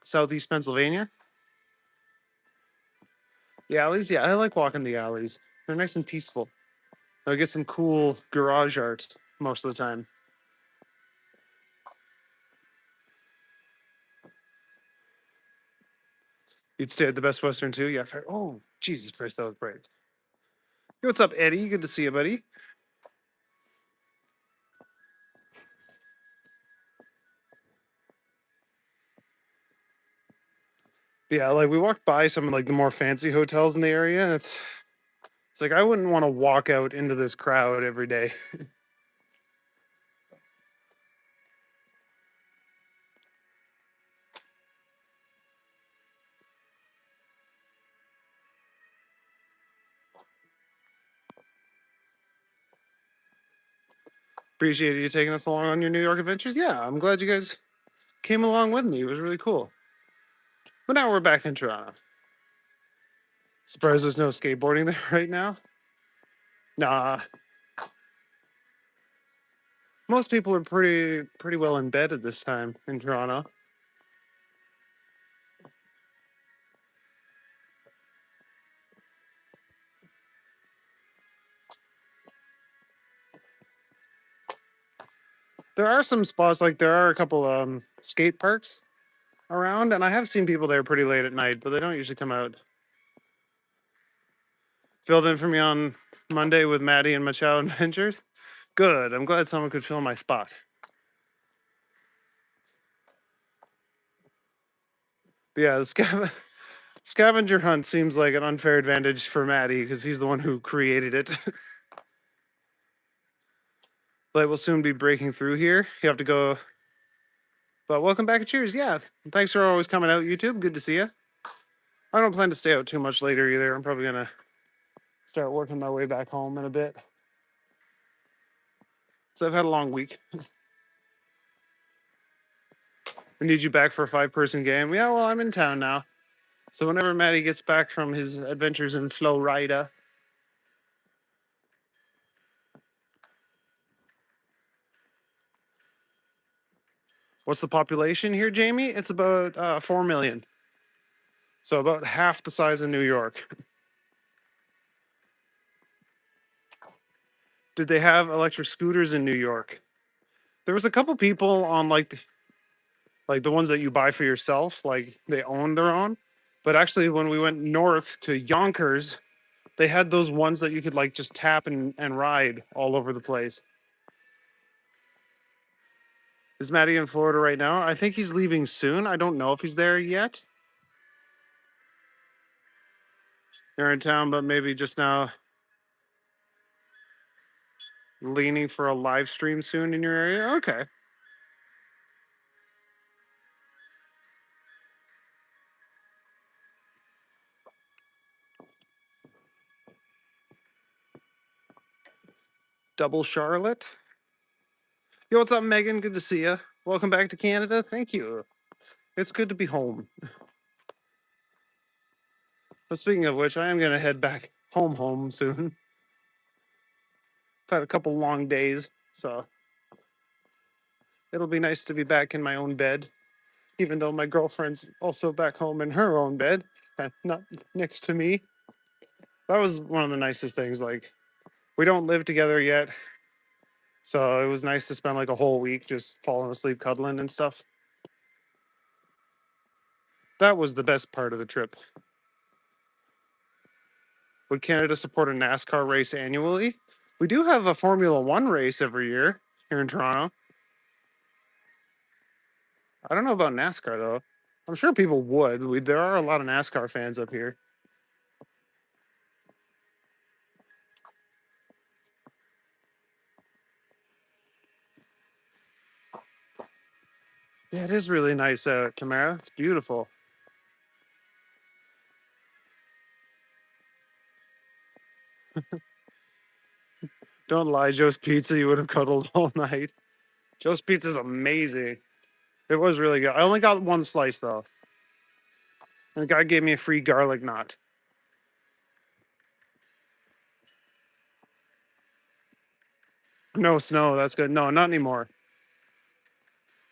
southeast Pennsylvania. The alleys, yeah, I like walking the alleys. They're nice and peaceful. I get some cool garage art. most of the time. You'd stay at the Best Western too? Yeah. Fair. Oh, Jesus Christ, that was bright. Hey, what's up, Eddie? Good to see you, buddy. Yeah, like we walked by some of like the more fancy hotels in the area, and it's like I wouldn't want to walk out into this crowd every day. Appreciate you taking us along on your New York adventures. Yeah, I'm glad you guys came along with me. It was really cool. But now we're back in Toronto. Surprised there's no skateboarding there right now. Nah, most people are pretty well in bed at this time in Toronto. There are some spots like there are a couple skate parks around, and I have seen people there pretty late at night, but they don't usually come out. Filled in for me on Monday with Maddie and Machado Adventures. Good. I'm glad someone could fill my spot. But yeah, the scavenger hunt seems like an unfair advantage for Maddie because he's the one who created it. Light will soon be breaking through here. You have to go. But welcome back and cheers. Yeah. Thanks for always coming out, YouTube. Good to see you. I don't plan to stay out too much later either. I'm probably going to start working my way back home in a bit. So I've had a long week. We need you back for a 5-person game. Yeah, well, I'm in town now. So whenever Maddie gets back from his adventures in Florida. What's the population here, Jamie? It's about 4 million. So about half the size of New York. Did they have electric scooters in New York? There was a couple people on like the ones that you buy for yourself, like they own their own. But actually, when we went north to Yonkers, they had those ones that you could like just tap and ride all over the place. Is Maddie in Florida right now? I think he's leaving soon. I don't know if he's there yet. They're in town, but maybe just now leaning for a live stream soon in your area. Okay. Double Charlotte. Yo, what's up, Megan? Good to see you. Welcome back to Canada. Thank you. It's good to be home. But speaking of which, I am gonna head back home soon. I've had a couple long days, so it'll be nice to be back in my own bed. Even though my girlfriend's also back home in her own bed, not next to me. That was one of the nicest things. Like, we don't live together yet, so it was nice to spend like a whole week just falling asleep cuddling and stuff. That was the best part of the trip. Would Canada support a NASCAR race annually? We do have a Formula One race every year here in Toronto. I don't know about NASCAR though. I'm sure people would. There are a lot of NASCAR fans up here. Yeah, it is really nice out, Tamara. It's beautiful. Don't lie, Joe's Pizza. You would have cuddled all night. Joe's Pizza is amazing. It was really good. I only got one slice though. And the guy gave me a free garlic knot. No snow. That's good. No, not anymore.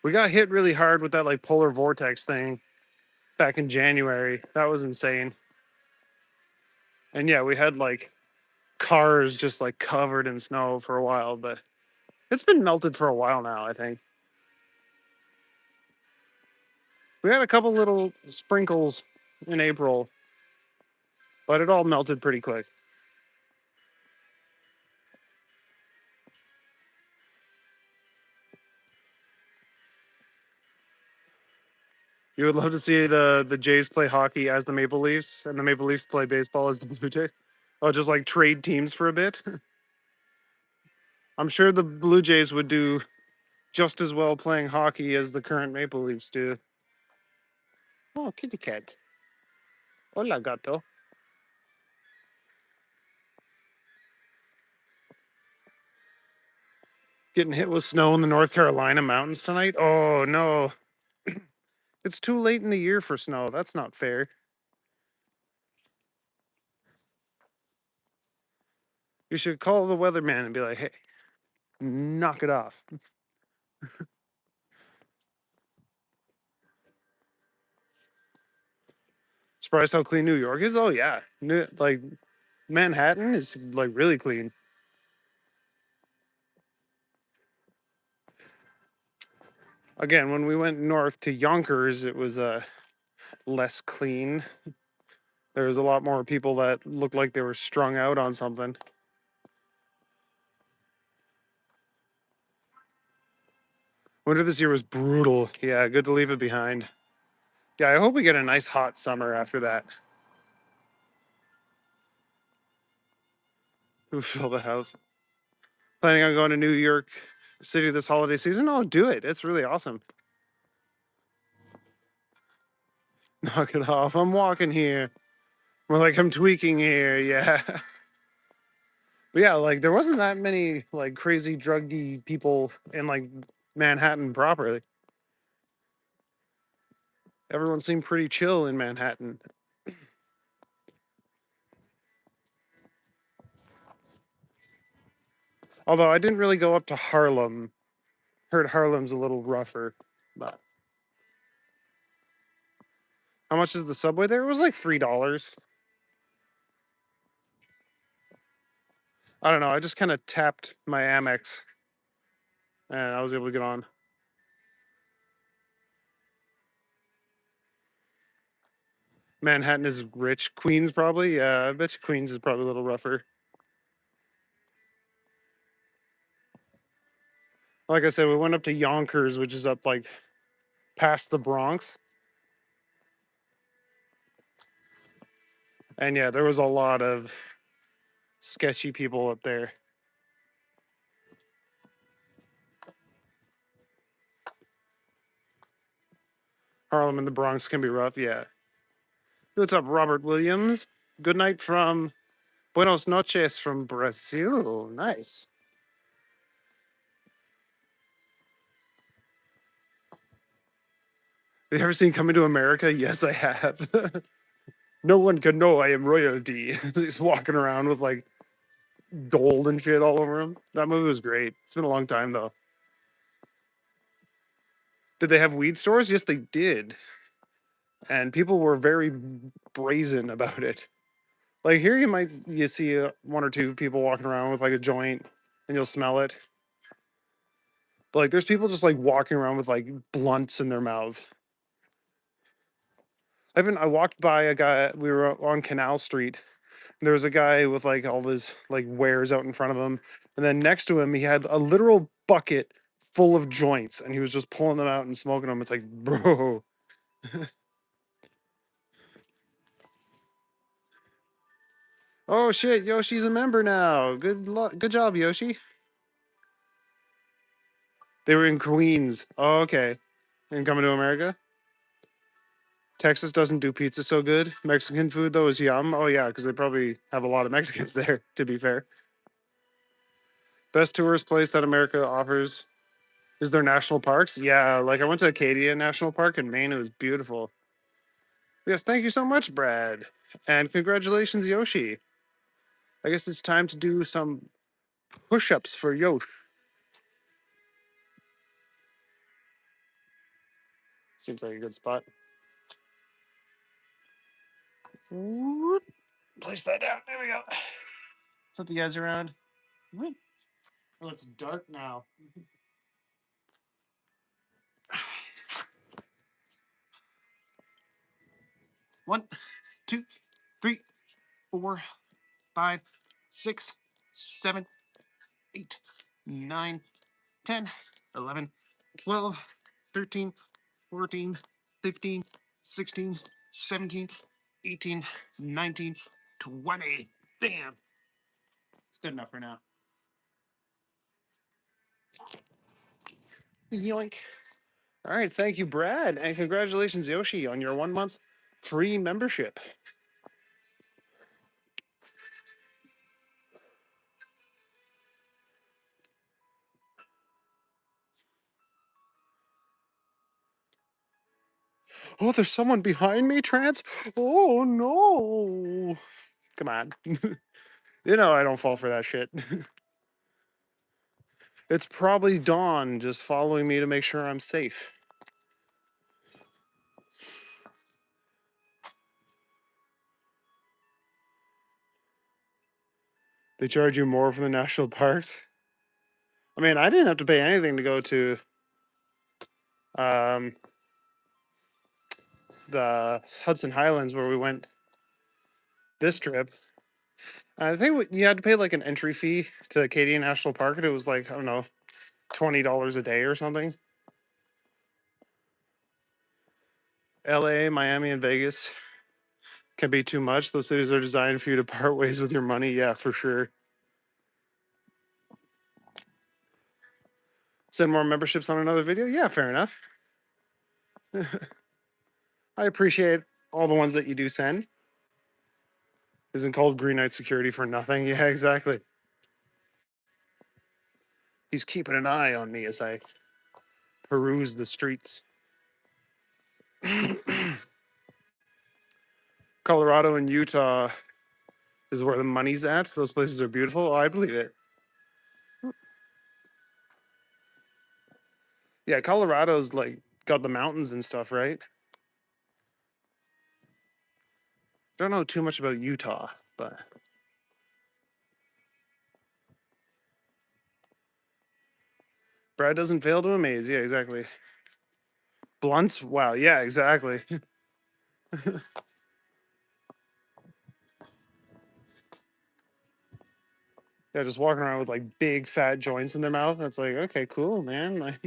We got hit really hard with that like polar vortex thing back in January. That was insane. And yeah, we had like cars just like covered in snow for a while, but It's been melted for a while now, I think. We had a couple little sprinkles in April, but it all melted pretty quick. You would love to see the Jays play hockey as the Maple Leafs, and the Maple Leafs play baseball as the Blue Jays. Oh, just like trade teams for a bit. I'm sure the Blue Jays would do just as well playing hockey as the current Maple Leafs do. Oh, kitty cat. Hola, gato. Getting hit with snow in the North Carolina mountains tonight. Oh, no. It's too late in the year for snow. That's not fair. You should call the weatherman and be like, hey, knock it off. Surprised how clean New York is? Oh, yeah. Like, Manhattan is like really clean. Again, when we went north to Yonkers, it was less clean. There was a lot more people that looked like they were strung out on something. Winter this year was brutal. Yeah, good to leave it behind. Yeah, I hope we get a nice hot summer after that. Who fill the house? Planning on going to New York City this holiday season? Oh, do it. It's really awesome. Knock it off. I'm walking here. More like I'm tweaking here. Yeah. But yeah, like there wasn't that many like crazy druggy people in like Manhattan properly. Everyone seemed pretty chill in Manhattan. Although I didn't really go up to Harlem. Heard Harlem's a little rougher. But how much is the subway there? It was like $3. I don't know. I just kind of tapped my Amex and I was able to get on. Manhattan is rich. Queens probably. Yeah, I bet you Queens is probably a little rougher. Like I said, we went up to Yonkers, which is up like past the Bronx. And yeah, there was a lot of sketchy people up there. Harlem and the Bronx can be rough. Yeah. What's up, Robert Williams? Good night from Buenos noches from Brazil. Nice. Have you ever seen Coming to America? Yes, I have. No one can know I am royalty. He's walking around with like gold and shit all over him. That movie was great. It's been a long time though. Did they have weed stores? Yes, they did. And people were very brazen about it. Like here, you see one or two people walking around with like a joint, and you'll smell it. But like, there's people just like walking around with like blunts in their mouths. I walked by a guy. We were on Canal Street. And there was a guy with like all his like wares out in front of him, and then next to him he had a literal bucket full of joints, and he was just pulling them out and smoking them. It's like, bro. Oh shit, Yoshi's a member now. Good job, Yoshi. They were in Queens. Oh, okay. And Coming to America. Texas doesn't do pizza so good. Mexican food though is yum. Oh yeah, because they probably have a lot of Mexicans there. To be fair, best tourist place that America offers is their national parks. Yeah, like I went to Acadia National Park in Maine. It was beautiful. Yes, thank you so much, Brad, and congratulations, Yoshi. I guess it's time to do some push-ups for Yosh. Seems like a good spot. Whoop. Place that down. There we go. Flip you guys around. Whoop. Oh, it's dark now. One, two, three, 4, 5, 6, 7, 8, 9, 10, 11, 12, 13, 14, 15, 16, 17, 18, 19, 20. Bam. It's good enough for now. Yoink. All right. Thank you, Brad. And congratulations, Yoshi, on your 1 month free membership. Oh, there's someone behind me, Trance. Oh, no. Come on. You know I don't fall for that shit. It's probably Dawn just following me to make sure I'm safe. They charge you more for the national parks. I mean, I didn't have to pay anything to go to um, the Hudson Highlands where we went this trip. I think you had to pay like an entry fee to Acadia National Park, and it was like, I don't know, $20 a day or something. LA, Miami, and Vegas can be too much. Those cities are designed for you to part ways with your money. Yeah, for sure. Send more memberships on another video. Yeah, fair enough. I appreciate all the ones that you do send. Isn't called Green Knight Security for nothing. Yeah, exactly. He's keeping an eye on me as I peruse the streets. Colorado and Utah is where the money's at. Those places are beautiful. Oh, I believe it. Yeah, Colorado's like got the mountains and stuff, right? Don't know too much about Utah, but Brad doesn't fail to amaze. Yeah, exactly. Blunts? Wow. Yeah, exactly. Yeah, just walking around with like big fat joints in their mouth. That's like, okay, cool, man. Like,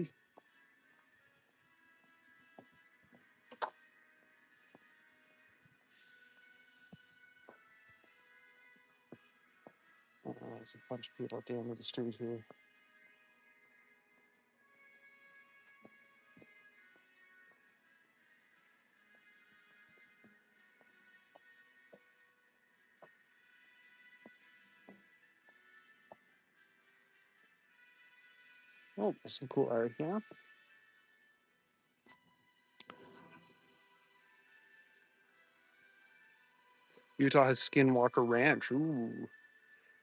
there's a bunch of people at the end of the street here. Oh, there's some cool art here. Utah has Skinwalker Ranch. Ooh,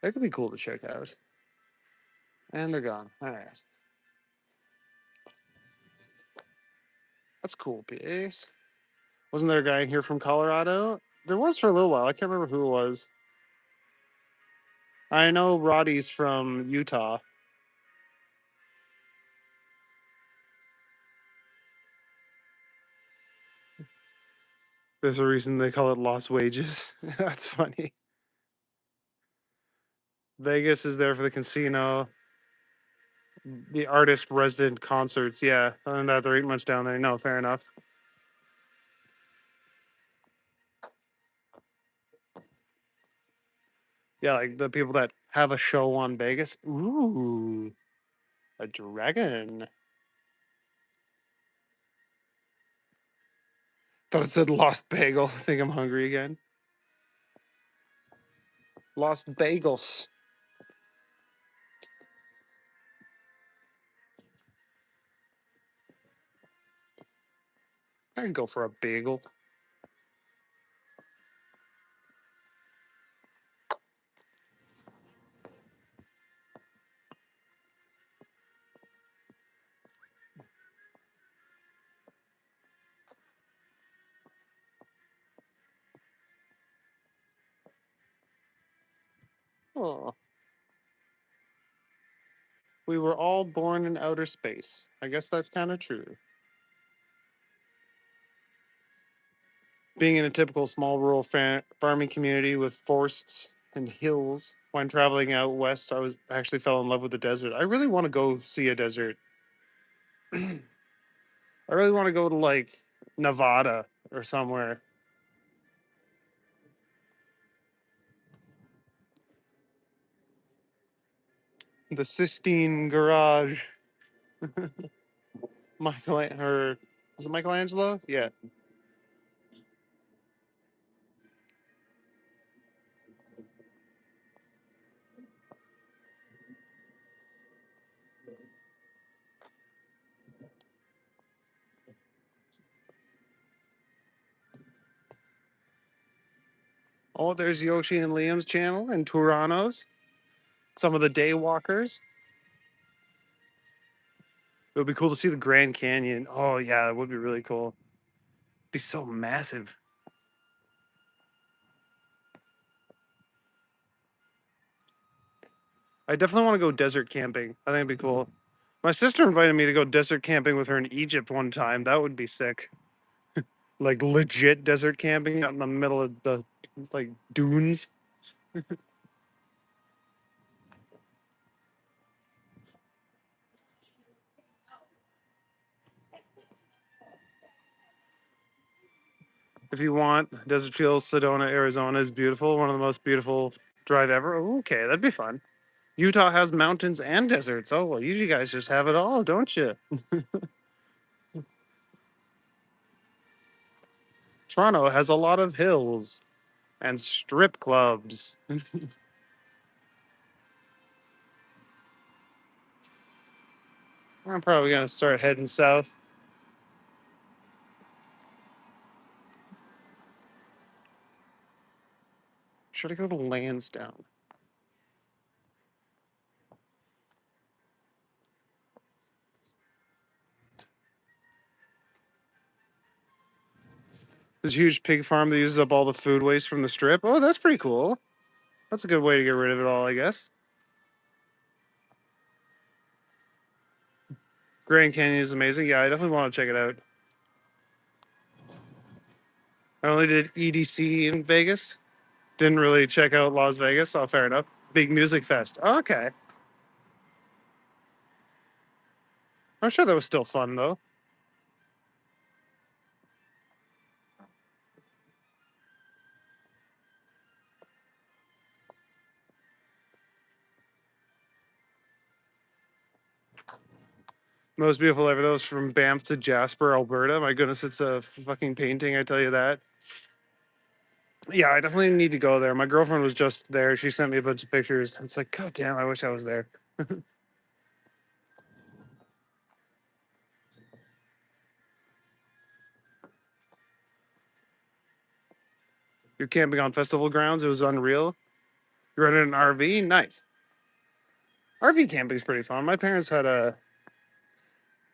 that could be cool to check out. And they're gone. All right. That's cool, Biggs. Wasn't there a guy in here from Colorado? There was for a little while. I can't remember who it was. I know Roddy's from Utah. There's a reason they call it Lost Wages. That's funny. Vegas is there for the casino, the artist resident concerts. Yeah, other than that, there ain't much down there. No, fair enough. Yeah, like the people that have a show on Vegas. Ooh, a dragon. Thought it said Lost Bagel. I think I'm hungry again. Lost Bagels. I can go for a bagel. Oh, We were all born in outer space. I guess that's kind of true. Being in a typical small rural farming community with forests and hills, when traveling out west, I actually fell in love with the desert. I really want to go see a desert. I really want to go to like Nevada or somewhere. The Sistine Garage. Or was it Michelangelo? Yeah. Oh, there's Yoshi and Liam's channel and Toronto's. Some of the day walkers. It would be cool to see the Grand Canyon. Oh yeah, that would be really cool. Be so massive. I definitely want to go desert camping. I think it'd be cool. My sister invited me to go desert camping with her in Egypt one time. That would be sick. Like legit desert camping out in the middle of the like dunes. If you want, Desert Fields, Sedona, Arizona is beautiful. One of the most beautiful drive ever. Ooh, okay, that'd be fun. Utah has mountains and deserts. Oh well, you guys just have it all, don't you? Toronto has a lot of hills and strip clubs. I'm probably gonna start heading south. Should I go to Lansdowne? This huge pig farm that uses up all the food waste from the strip. Oh, that's pretty cool. That's a good way to get rid of it all, I guess. Grand Canyon is amazing. Yeah, I definitely want to check it out. I only did EDC in Vegas. Didn't really check out Las Vegas. Oh, fair enough. Big music fest. Okay. I'm sure that was still fun though. Most beautiful ever. Those from Banff to Jasper, Alberta. My goodness, it's a fucking painting. I tell you that. Yeah, I definitely need to go there. My girlfriend was just there. She sent me a bunch of pictures. It's like, God damn, I wish I was there. You're camping on festival grounds. It was unreal. You rented an RV. Nice. RV camping's pretty fun. My parents had a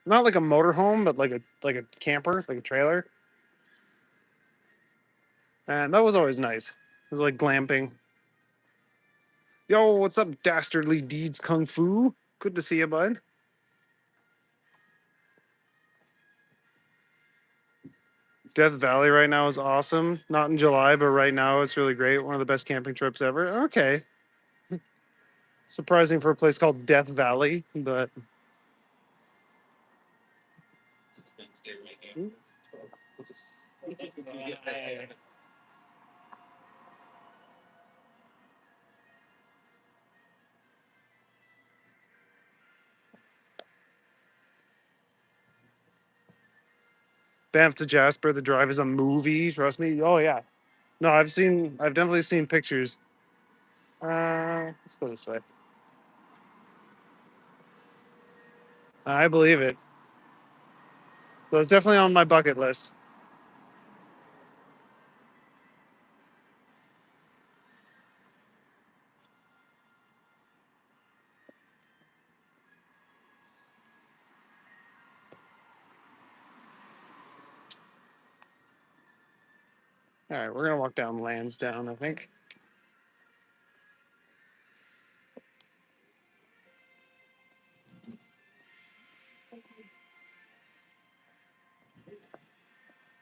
not like a motorhome, but like a camper, like a trailer, and that was always nice. It was like glamping. Yo, what's up, Dastardly Deeds Kung Fu? Good to see you, bud. Death Valley right now is awesome. Not in July, but right now it's really great. One of the best camping trips ever. Okay. Surprising for a place called Death Valley, but Banff to Jasper, the drive is a movie. Trust me. Oh yeah. No, I've definitely seen pictures. Let's go this way. I believe it. So it's definitely on my bucket list. All right, we're gonna walk down Lansdowne, I think.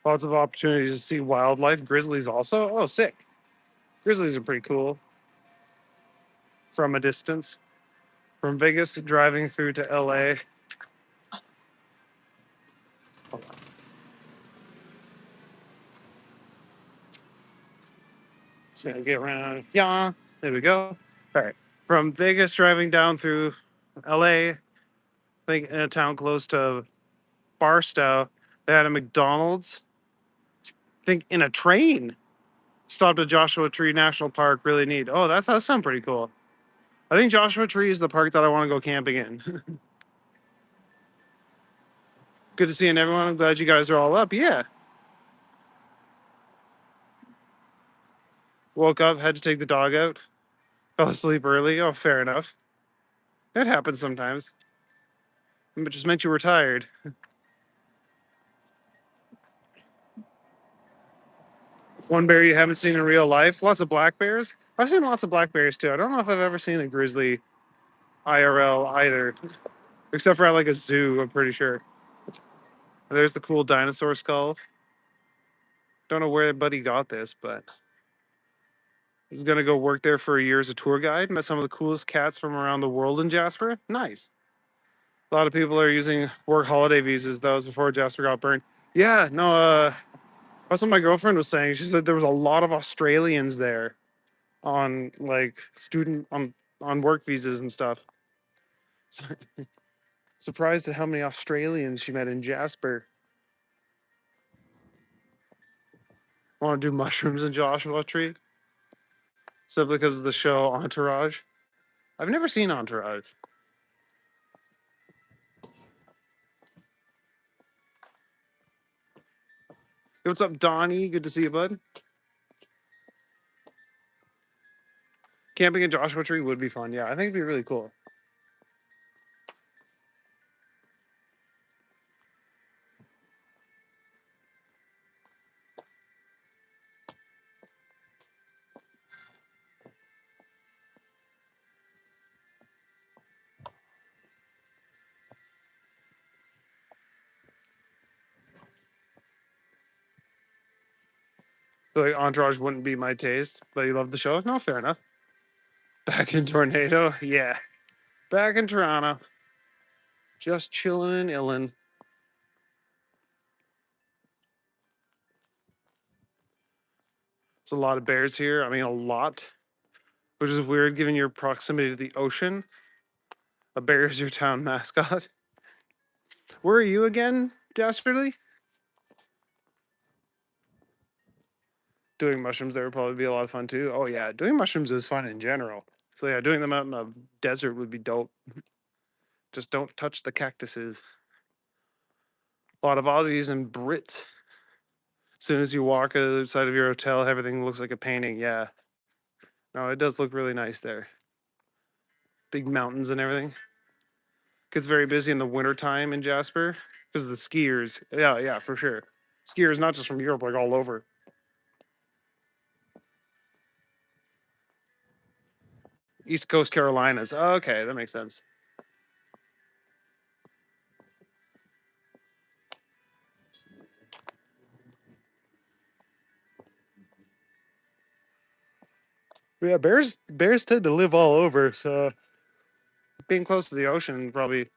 Lots of opportunities to see wildlife. Grizzlies also. Oh, sick. Grizzlies are pretty cool from a distance. From Vegas driving through to LA. So get around. Yeah, there we go. All right. From Vegas driving down through LA, I think in a town close to Barstow, they had a McDonald's. I think in a train. Stopped at Joshua Tree National Park. Really neat. Oh, that sounds pretty cool. I think Joshua Tree is the park that I want to go camping in. Good to see everyone. I'm glad you guys are all up. Yeah. Woke up, had to take the dog out. Fell asleep early. Oh, fair enough. That happens sometimes. It just meant you were tired. One bear you haven't seen in real life. Lots of black bears. I've seen lots of black bears too. I don't know if I've ever seen a grizzly IRL either, except for at like a zoo. I'm pretty sure. There's the cool dinosaur skull. Don't know where Buddy got this, but he's gonna go work there for a year as a tour guide. Met some of the coolest cats from around the world in Jasper. Nice. A lot of people are using work holiday visas. That was before Jasper got burned. Yeah, no. That's what my girlfriend was saying. She said there was a lot of Australians there on like student on work visas and stuff. Surprised at how many Australians she met in Jasper. Want to do mushrooms in Joshua Tree? Simply because of the show Entourage. I've never seen Entourage. Hey, what's up, Donnie? Good to see you, bud. Camping in Joshua Tree would be fun. Yeah, I think it'd be really cool. Like Entourage wouldn't be my taste, but he loved the show. No, fair enough. Back in Tornado, yeah. Back in Toronto, just chilling and illin'. There's a lot of bears here. I mean, a lot, which is weird given your proximity to the ocean. A bear is your town mascot. Where are you again, Dastardly? Doing mushrooms there would probably be a lot of fun too. Oh yeah, doing mushrooms is fun in general. So yeah, doing them out in a desert would be dope. Just don't touch the cactuses. A lot of Aussies and Brits. As soon as you walk outside of your hotel, everything looks like a painting. Yeah. No, it does look really nice there. Big mountains and everything. Gets very busy in the wintertime in Jasper because of the skiers. Yeah, yeah, for sure. Skiers not just from Europe, like all over. East Coast Carolinas. Okay, that makes sense. Yeah, bears tend to live all over, so being close to the ocean probably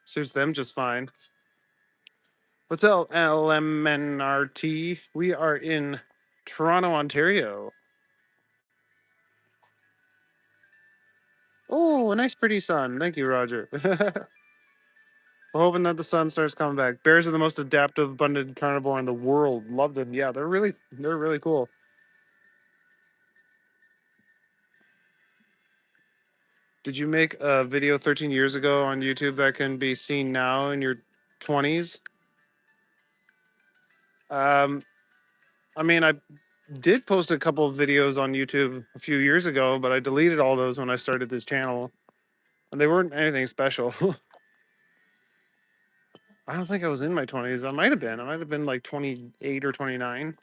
suits them just fine. What's LMNRT? We are in Toronto, Ontario. Oh, a nice pretty sun. Thank you, Roger. We're hoping that the sun starts coming back. Bears are the most adaptive, abundant carnivore in the world. Love them. Yeah, they're really cool. Did you make a video 13 years ago on YouTube that can be seen now in your 20s? Um, I mean, I did post a couple of videos on YouTube a few years ago, but I deleted all those when I started this channel, and they weren't anything special. I don't think I was in my 20s. I might have been. I might have been like 28 or 29.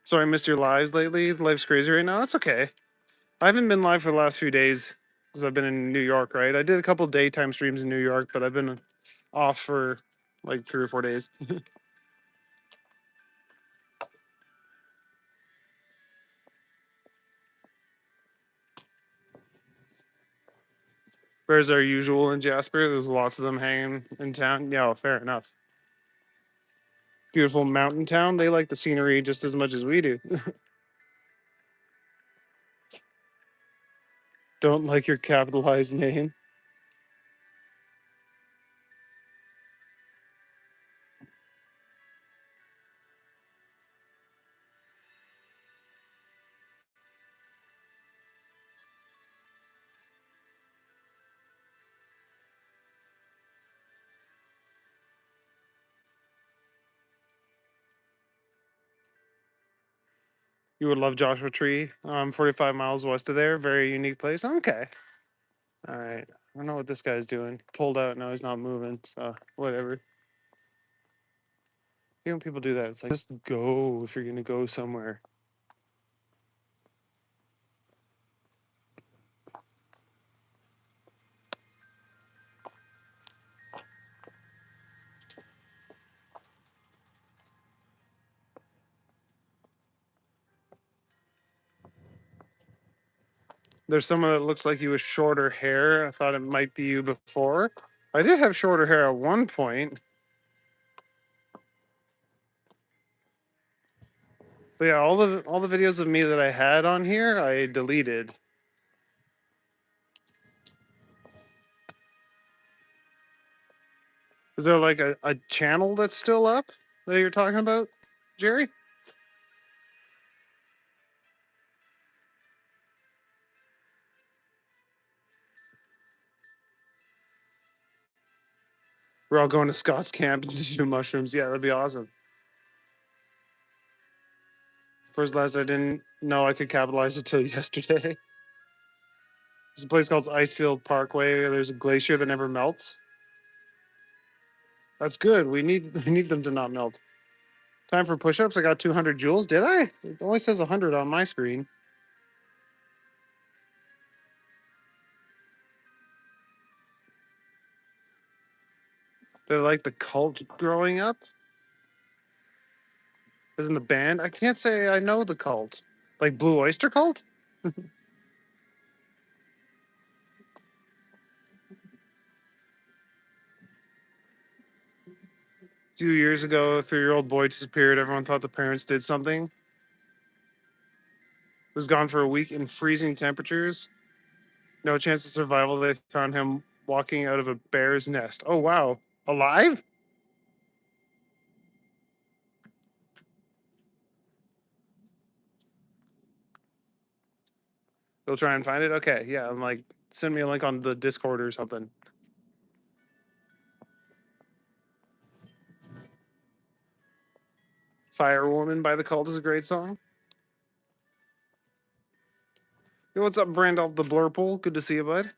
Sorry, I missed your lives lately. Life's crazy right now. That's okay. I haven't been live for the last few days because I've been in New York, right? I did a couple daytime streams in New York, but I've been off for like 3 or 4 days. Bears are usual in Jasper. There's lots of them hanging in town. Yeah, well, fair enough. Beautiful mountain town. They like the scenery just as much as we do. Don't like your capitalized name. You would love Joshua Tree. 45 miles west of there. Very unique place. Okay. All right. I don't know what this guy's doing. Pulled out. Now he's not moving. So whatever. You know, when people do that, it's like just go if you're gonna go somewhere. There's someone that looks like you with shorter hair. I thought it might be you before. I did have shorter hair at one point. But yeah, all the videos of me that I had on here, I deleted. Is there like a channel that's still up that you're talking about, Jerry? We're all going to Scott's camp to do mushrooms. Yeah, that'd be awesome. First last, I didn't know I could capitalize it till yesterday. There's a place called Icefield Parkway. There's a glacier that never melts. That's good. We need them to not melt. Time for push-ups. I got 200 joules. Did I? It only says 100 on my screen. Did I like the cult growing up? As in the band? I can't say I know the cult. Like Blue Oyster Cult? A few years ago, a 3-year-old boy disappeared. Everyone thought the parents did something. Was gone for a week in freezing temperatures. No chance of survival. They found him walking out of a bear's nest. Oh, wow. Alive? Go try and find it? Okay, yeah. I'm like, send me a link on the Discord or something. Firewoman by the Cult is a great song. Yo, what's up, Brandolph the Blurple? Good to see you, bud.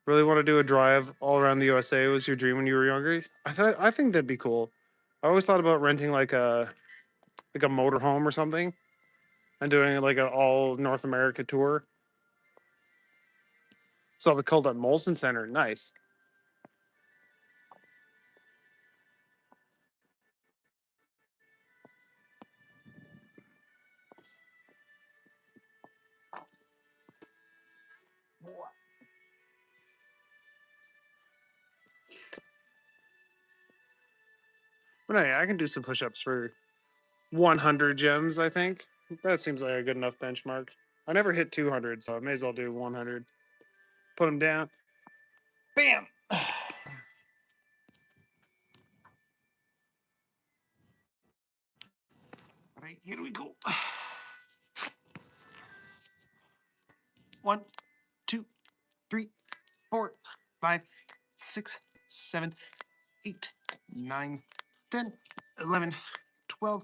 Really want to do a drive all around the USA? Was your dream when you were younger? I think that'd be cool. I always thought about renting like a motorhome or something and doing like an all North America tour. Saw the Cult at Molson Center. Nice. But yeah, I can do some push-ups for 100 gems. I think that seems like a good enough benchmark. I never hit 200, so I may as well do 100. Put them down. Bam. All right, here we go. 1, 2, 3, 4, 5, 6, 7, 8, 9, 10, 11, 12,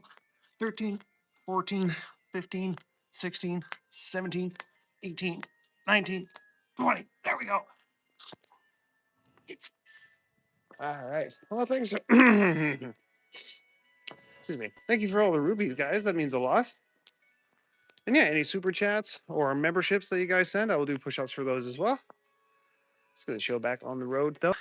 13, 14, 15, 16, 17, 18, 19, 20. There we go. All right. Well, thanks. Excuse me. Thank you for all the rubies, guys. That means a lot. And yeah, any super chats or memberships that you guys send, I will do push ups for those as well. Let's get the show back on the road, though.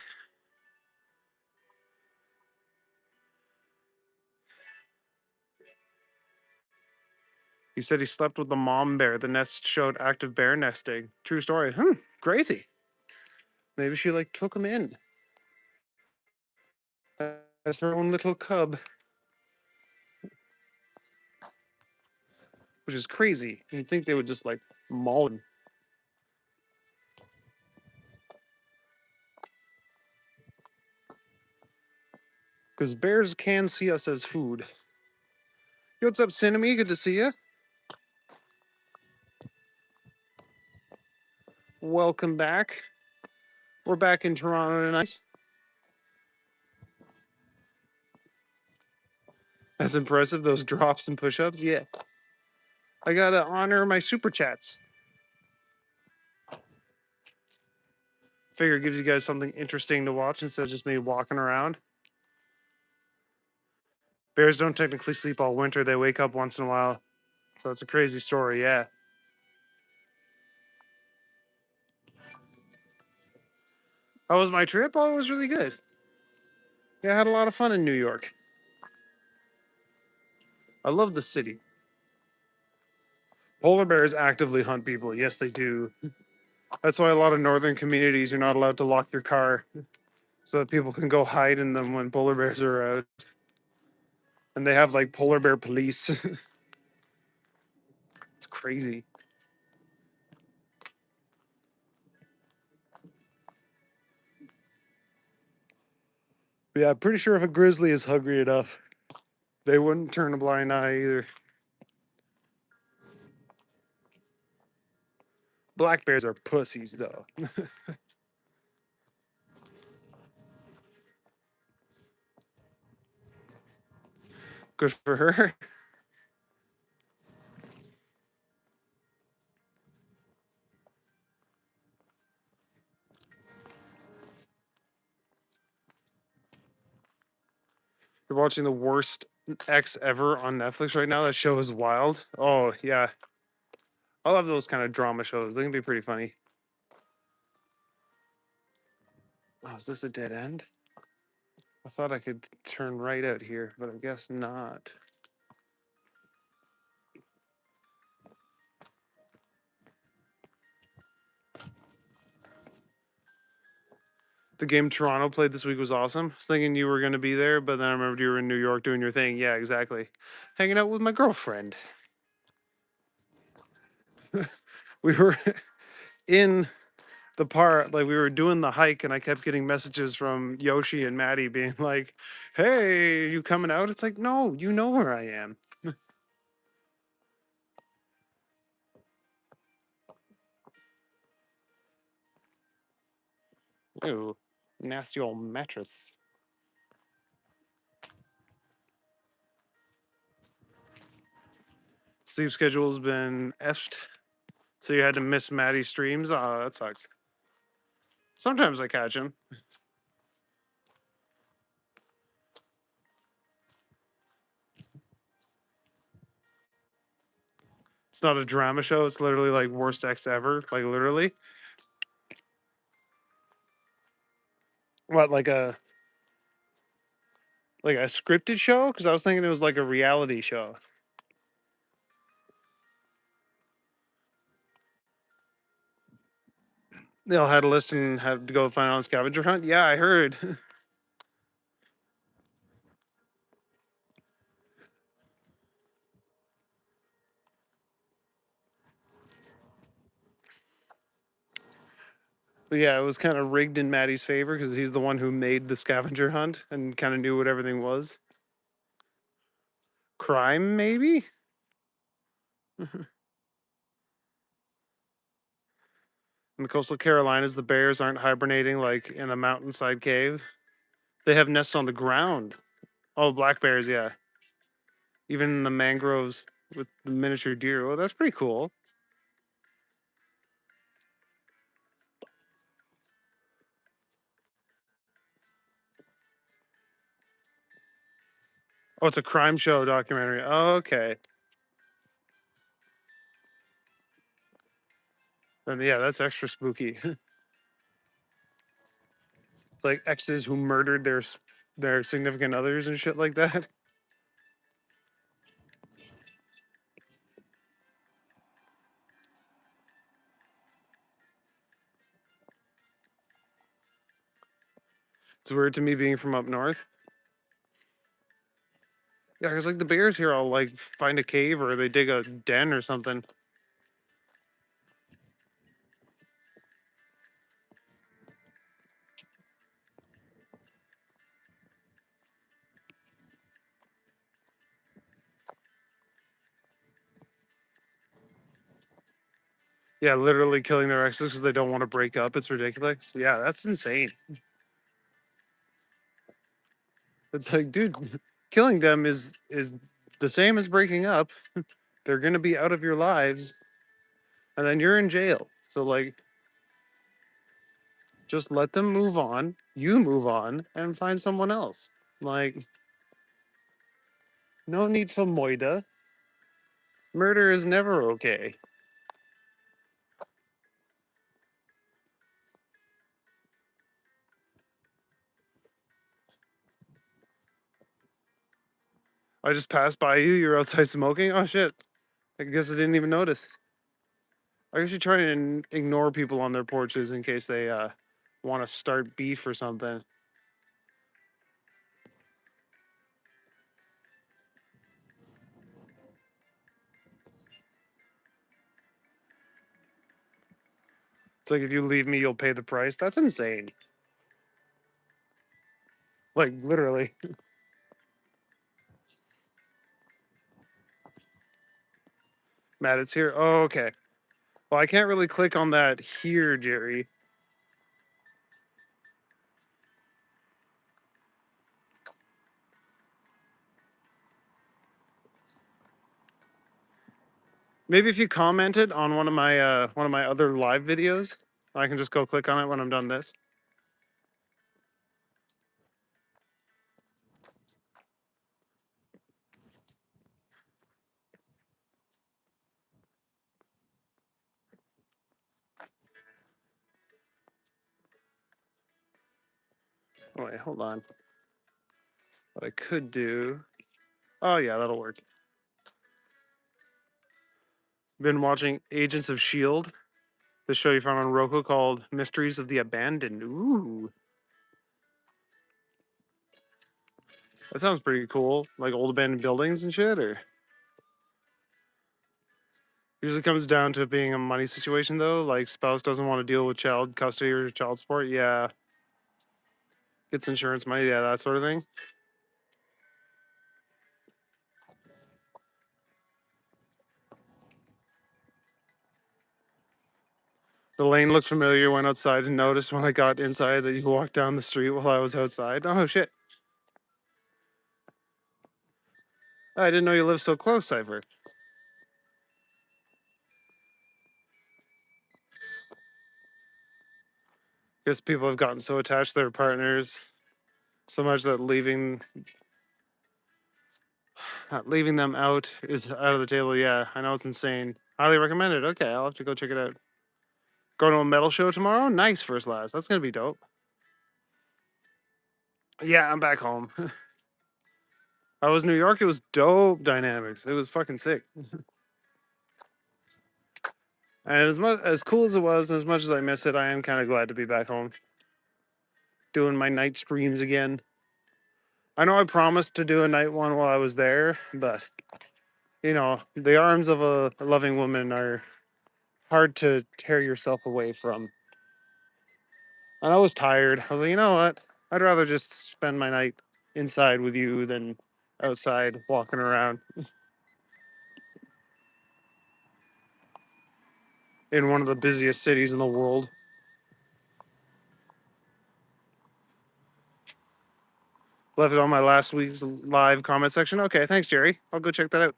He said he slept with the mom bear. The nest showed active bear nesting. True story. Crazy. Maybe she like took him in as her own little cub, which is crazy. You'd think they would just like maul him. Because bears can see us as food. Yo, what's up, Cinnamon? Good to see you. Welcome back. We're back in Toronto tonight. That's impressive, those drops and push-ups. Yeah. I gotta honor my super chats. Figure it gives you guys something interesting to watch instead of just me walking around. Bears don't technically sleep all winter. They wake up once in a while. So it's a crazy story, yeah. How was my trip? Oh, it was really good. Yeah, I had a lot of fun in New York. I love the city. Polar bears actively hunt people. Yes, they do. That's why a lot of northern communities are not allowed to lock your car so that people can go hide in them when polar bears are out. And they have like polar bear police. It's crazy. But yeah, I'm pretty sure if a grizzly is hungry enough, they wouldn't turn a blind eye either. Black bears are pussies, though. Good for her. You're watching the worst X ever on Netflix right now. That show is wild. Oh, yeah. I love those kind of drama shows. They can be pretty funny. Oh, is this a dead end? I thought I could turn right out here, but I guess not. The game Toronto played this week was awesome. I was thinking you were going to be there, but then I remembered you were in New York doing your thing. Yeah, exactly. Hanging out with my girlfriend. We were in the part, like we were doing the hike, and I kept getting messages from Yoshi and Maddie being like, "Hey, you coming out?" It's like, no, you know where I am. Ew, nasty old mattress. Sleep schedule's been effed, so you had to miss Maddie's streams. Oh, that sucks. Sometimes I catch him. It's not a drama show. It's literally like worst ex ever. Like literally. What, like a scripted show? Because I was thinking it was like a reality show. They all had a list and had to go find on scavenger hunt. Yeah, I heard. But yeah, it was kind of rigged in Maddie's favor because he's the one who made the scavenger hunt and kind of knew what everything was. Crime, maybe? In the coastal Carolinas, the bears aren't hibernating like in a mountainside cave. They have nests on the ground. Oh, black bears, yeah. Even in the mangroves with the miniature deer. Oh, that's pretty cool. Oh, it's a crime show documentary. Oh, okay. Then yeah, that's extra spooky. It's like exes who murdered their significant others and shit like that. It's weird to me being from up north. Yeah, because like the bears here, I'll like find a cave or they dig a den or something. Yeah, literally killing their exes because they don't want to break up. It's ridiculous. Yeah, that's insane. It's like, dude, killing them is the same as breaking up. They're gonna be out of your lives, and then you're in jail. So like, just let them move on. You move on and find someone else. Like, no need for moida. Murder is never okay. I just passed by you. You're outside smoking. Oh shit! I guess I didn't even notice. I should try and ignore people on their porches in case they want to start beef or something. It's like if you leave me, you'll pay the price. That's insane. Like literally. Matt, it's here. Oh, okay. Well, I can't really click on that here, Jerry. Maybe if you commented on one of my other live videos, I can just go click on it when I'm done this. Oh, wait, hold on. What I could do. Oh yeah, that'll work. Been watching Agents of Shield, the show you found on Roku called Mysteries of the Abandoned. Ooh, that sounds pretty cool. Like old abandoned buildings and shit, or usually comes down to it being a money situation though. Like spouse doesn't want to deal with child custody or child support. Yeah, gets insurance money. Yeah, that sort of thing. The lane looked familiar. Went outside and noticed when I got inside that you walked down the street while I was outside. Oh shit! I didn't know you lived so close, Cypher. Guess people have gotten so attached to their partners so much that leaving them out is out of the table. Yeah, I know it's insane. Highly recommended. Okay, I'll have to go check it out. Going to a metal show tomorrow. Nice first last. That's gonna be dope. Yeah, I'm back home. I was in New York. It was dope dynamics. It was fucking sick. And as cool as it was, and as much as I miss it, I am kind of glad to be back home, doing my night streams again. I know I promised to do a night one while I was there, but you know, the arms of a loving woman are hard to tear yourself away from. And I was tired. I was like, you know what? I'd rather just spend my night inside with you than outside walking around in one of the busiest cities in the world. Left it on my last week's live comment section. Okay, thanks, Jerry. I'll go check that out.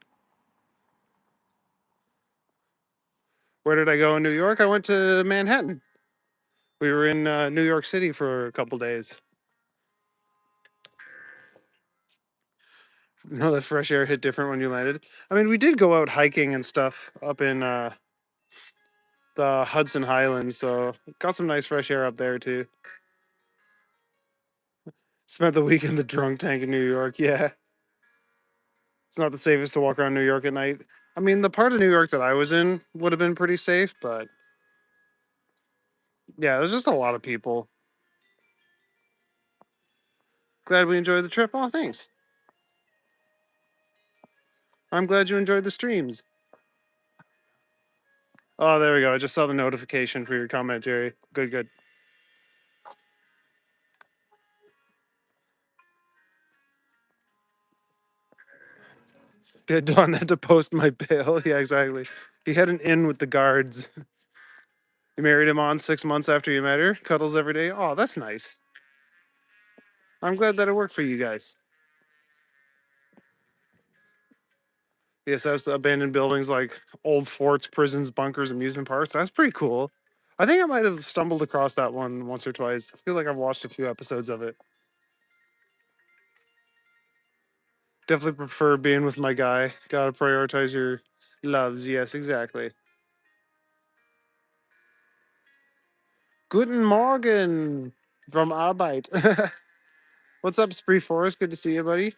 Where did I go in New York? I went to Manhattan. We were in New York City for a couple days. No, the fresh air hit different when you landed. I mean, we did go out hiking and stuff up in the Hudson Highlands, so got some nice fresh air up there too. Spent the week in the drunk tank in New York. Yeah, it's not the safest to walk around New York at night. I mean, the part of New York that I was in would have been pretty safe, but yeah, there's just a lot of people. Glad we enjoyed the trip. Oh, thanks. I'm glad you enjoyed the streams. Oh, there we go. I just saw the notification for your comment, Jerry. Good, good. Yeah, Don had to post my bail. Yeah, exactly. He had an in with the guards. You married him on 6 months after you met her. Cuddles every day. Oh, that's nice. I'm glad that it worked for you guys. Yes, that's the abandoned buildings like old forts, prisons, bunkers, amusement parks. That's pretty cool. I think I might have stumbled across that one once or twice. I feel like I've watched a few episodes of it. Definitely prefer being with my guy. Gotta prioritize your loves. Yes, exactly. Guten Morgen from Arbeit. What's up, Spree Forest? Good to see you, buddy.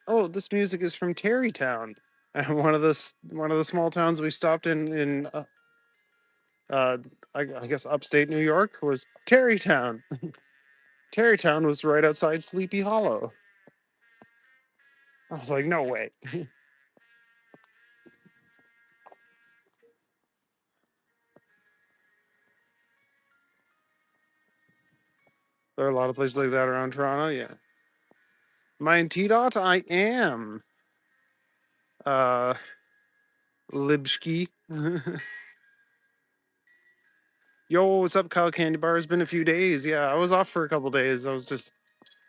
Oh, this music is from Terrytown, and one of the small towns we stopped in uh, I guess upstate New York was Terrytown. Terrytown was right outside Sleepy Hollow. I was like, no way. There are a lot of places like that around Toronto. Yeah. Mine T dot. I am uh Libski. Yo, what's up, Kyle Candy Bar? It's been a few days. Yeah, I was off for a couple days. I was just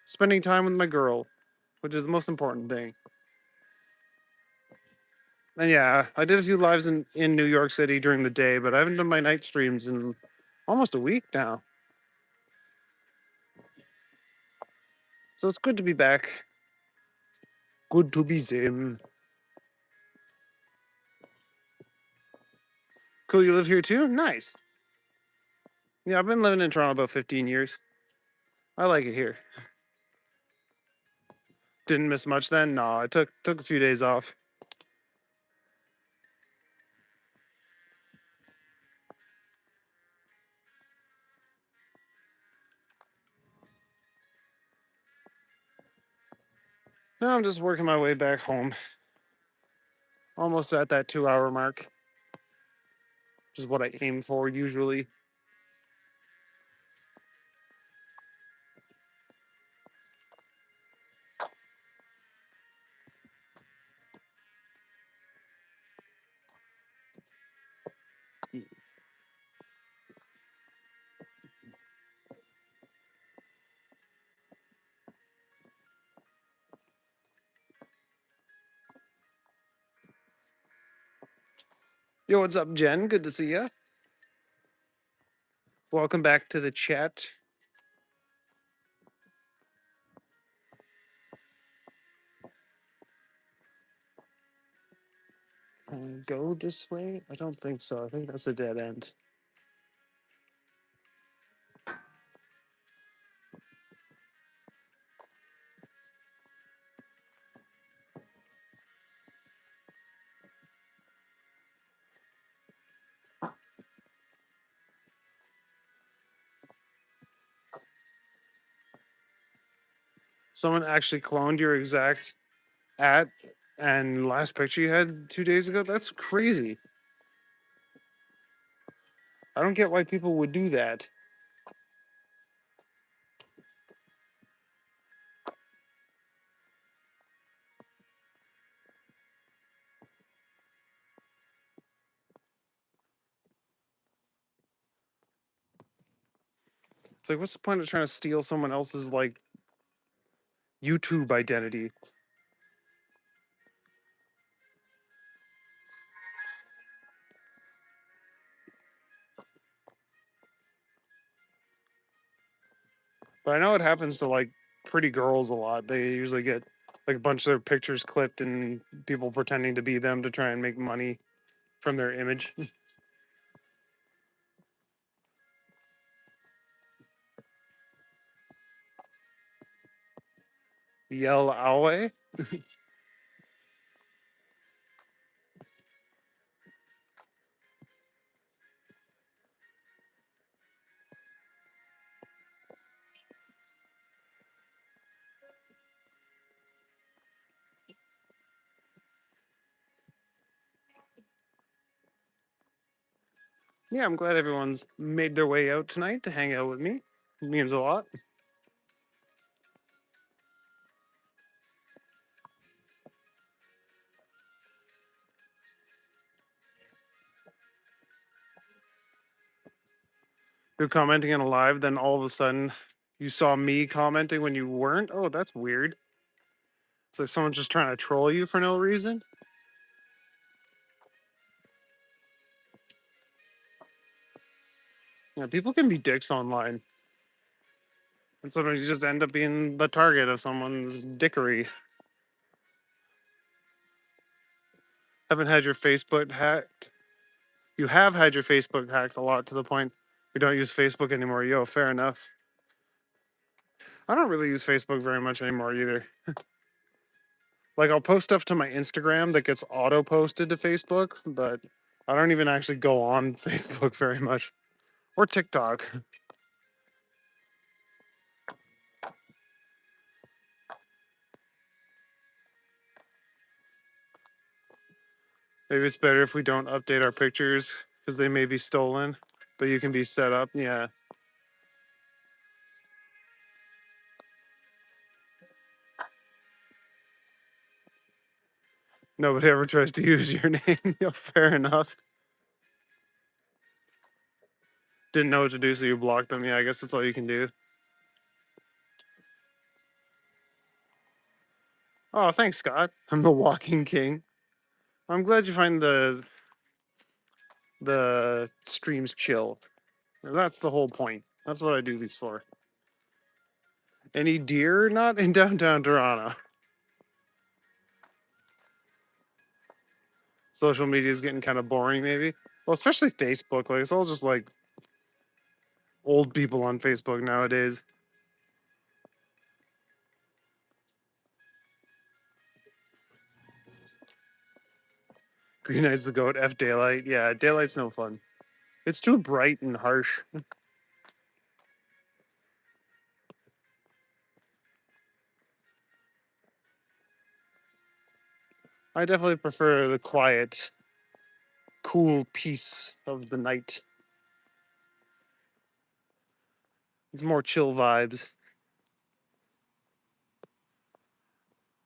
spending time with my girl, which is the most important thing. And yeah, I did a few lives in New York City during the day, but I haven't done my night streams in almost a week now. So it's good to be back. Good to be Zim. Cool, you live here too? Nice. Yeah, I've been living in Toronto about 15 years. I like it here. Didn't miss much then. No, I took a few days off. Now I'm just working my way back home. Almost at that 2 hour mark, which is what I aim for usually. Yo, what's up, Jen? Good to see ya. Welcome back to the chat. Go this way? I don't think so. I think that's a dead end. Someone actually cloned your exact at and last picture you had 2 days ago. That's crazy. I don't get why people would do that. It's like, what's the point of trying to steal someone else's like YouTube identity? But I know it happens to like pretty girls a lot. They usually get like a bunch of their pictures clipped and people pretending to be them to try and make money from their image. Yell away. Yeah, I'm glad everyone's made their way out tonight to hang out with me. It means a lot. You're commenting on a live, then all of a sudden you saw me commenting when you weren't. Oh, that's weird. It's like someone's just trying to troll you for no reason. Yeah, people can be dicks online. And sometimes you just end up being the target of someone's dickery. Haven't had your Facebook hacked. You have had your Facebook hacked a lot to the point we don't use Facebook anymore. Yo, fair enough. I don't really use Facebook very much anymore either. Like I'll post stuff to my Instagram that gets auto posted to Facebook, but I don't even actually go on Facebook very much or TikTok. Maybe it's better if we don't update our pictures because they may be stolen, but you can be set up. Yeah. Nobody ever tries to use your name. Yeah, fair enough. Didn't know what to do, so you blocked them. Yeah, I guess that's all you can do. Oh, thanks, Scott. I'm the Walking King. I'm glad you find the streams chill. That's the whole point. That's what I do these for. Any deer? Not in downtown Toronto. Social media is getting kind of boring, maybe. Well, especially Facebook. Like it's all just like old people on Facebook nowadays. Green Knight's the goat. F daylight. Yeah, daylight's no fun. It's too bright and harsh. I definitely prefer the quiet, cool peace of the night. It's more chill vibes.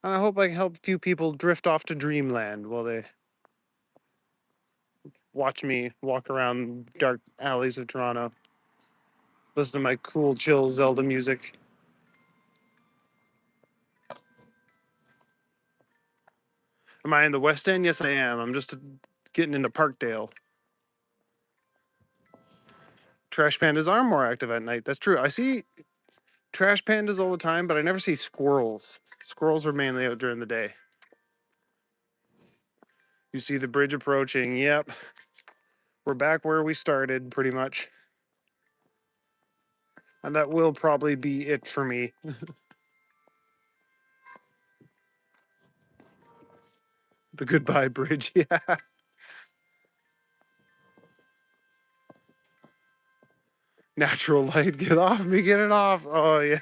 And I hope I can help a few people drift off to dreamland while they watch me walk around dark alleys of Toronto, listen to my cool, chill Zelda music. Am I in the West End? Yes, I am. I'm just getting into Parkdale. Trash pandas are more active at night. That's true. I see trash pandas all the time, but I never see squirrels. Squirrels are mainly out during the day. You see the bridge approaching. Yep. We're back where we started, pretty much. And that will probably be it for me. The goodbye bridge. Yeah. Natural light. Get off me. Get it off. Oh, yeah.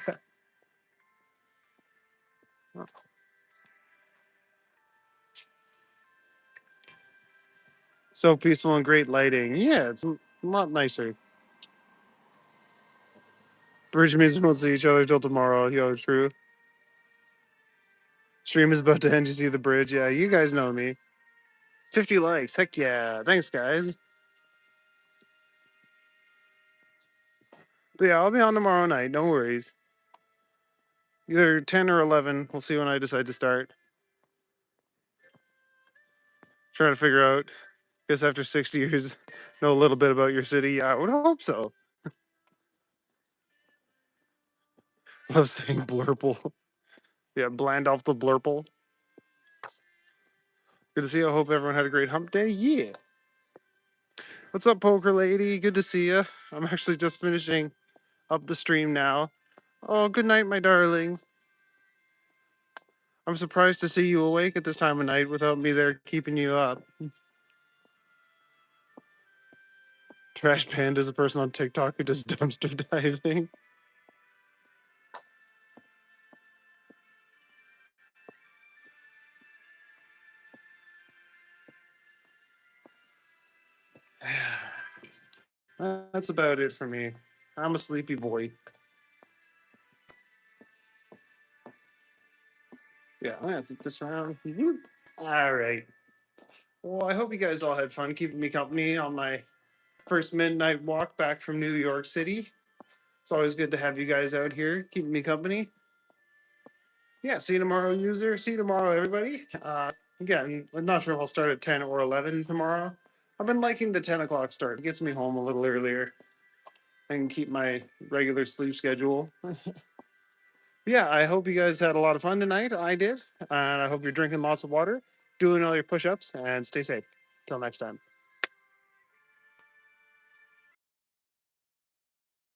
So peaceful and great lighting. Yeah, it's a lot nicer. Bridge music won't see each other till tomorrow. Yo, true. Stream is about to end. You see the bridge. Yeah, you guys know me. 50 likes. Heck yeah. Thanks, guys. But yeah, I'll be on tomorrow night. No worries. Either 10 or 11. We'll see when I decide to start. Trying to figure out. Guess after 6 years, know a little bit about your city. Yeah, I would hope so. Love saying blurple. Yeah, bland off the blurple. Good to see you. I hope everyone had a great hump day. Yeah. What's up, poker lady? Good to see you. I'm actually just finishing up the stream now. Oh, good night, my darling. I'm surprised to see you awake at this time of night without me there keeping you up. Trash Panda is a person on TikTok who does dumpster diving. That's about it for me. I'm a sleepy boy. Yeah, I'm gonna flip this around. All right. Well, I hope you guys all had fun keeping me company on my first midnight walk back from New York City. It's always good to have you guys out here keeping me company. Yeah, see you tomorrow, user. See you tomorrow, everybody. Again, I'm not sure if I'll start at 10 or 11 tomorrow. I've been liking the 10 o'clock start. It gets me home a little earlier. I can keep my regular sleep schedule. Yeah, I hope you guys had a lot of fun tonight. I did. And I hope you're drinking lots of water, doing all your push ups, and stay safe. Till next time.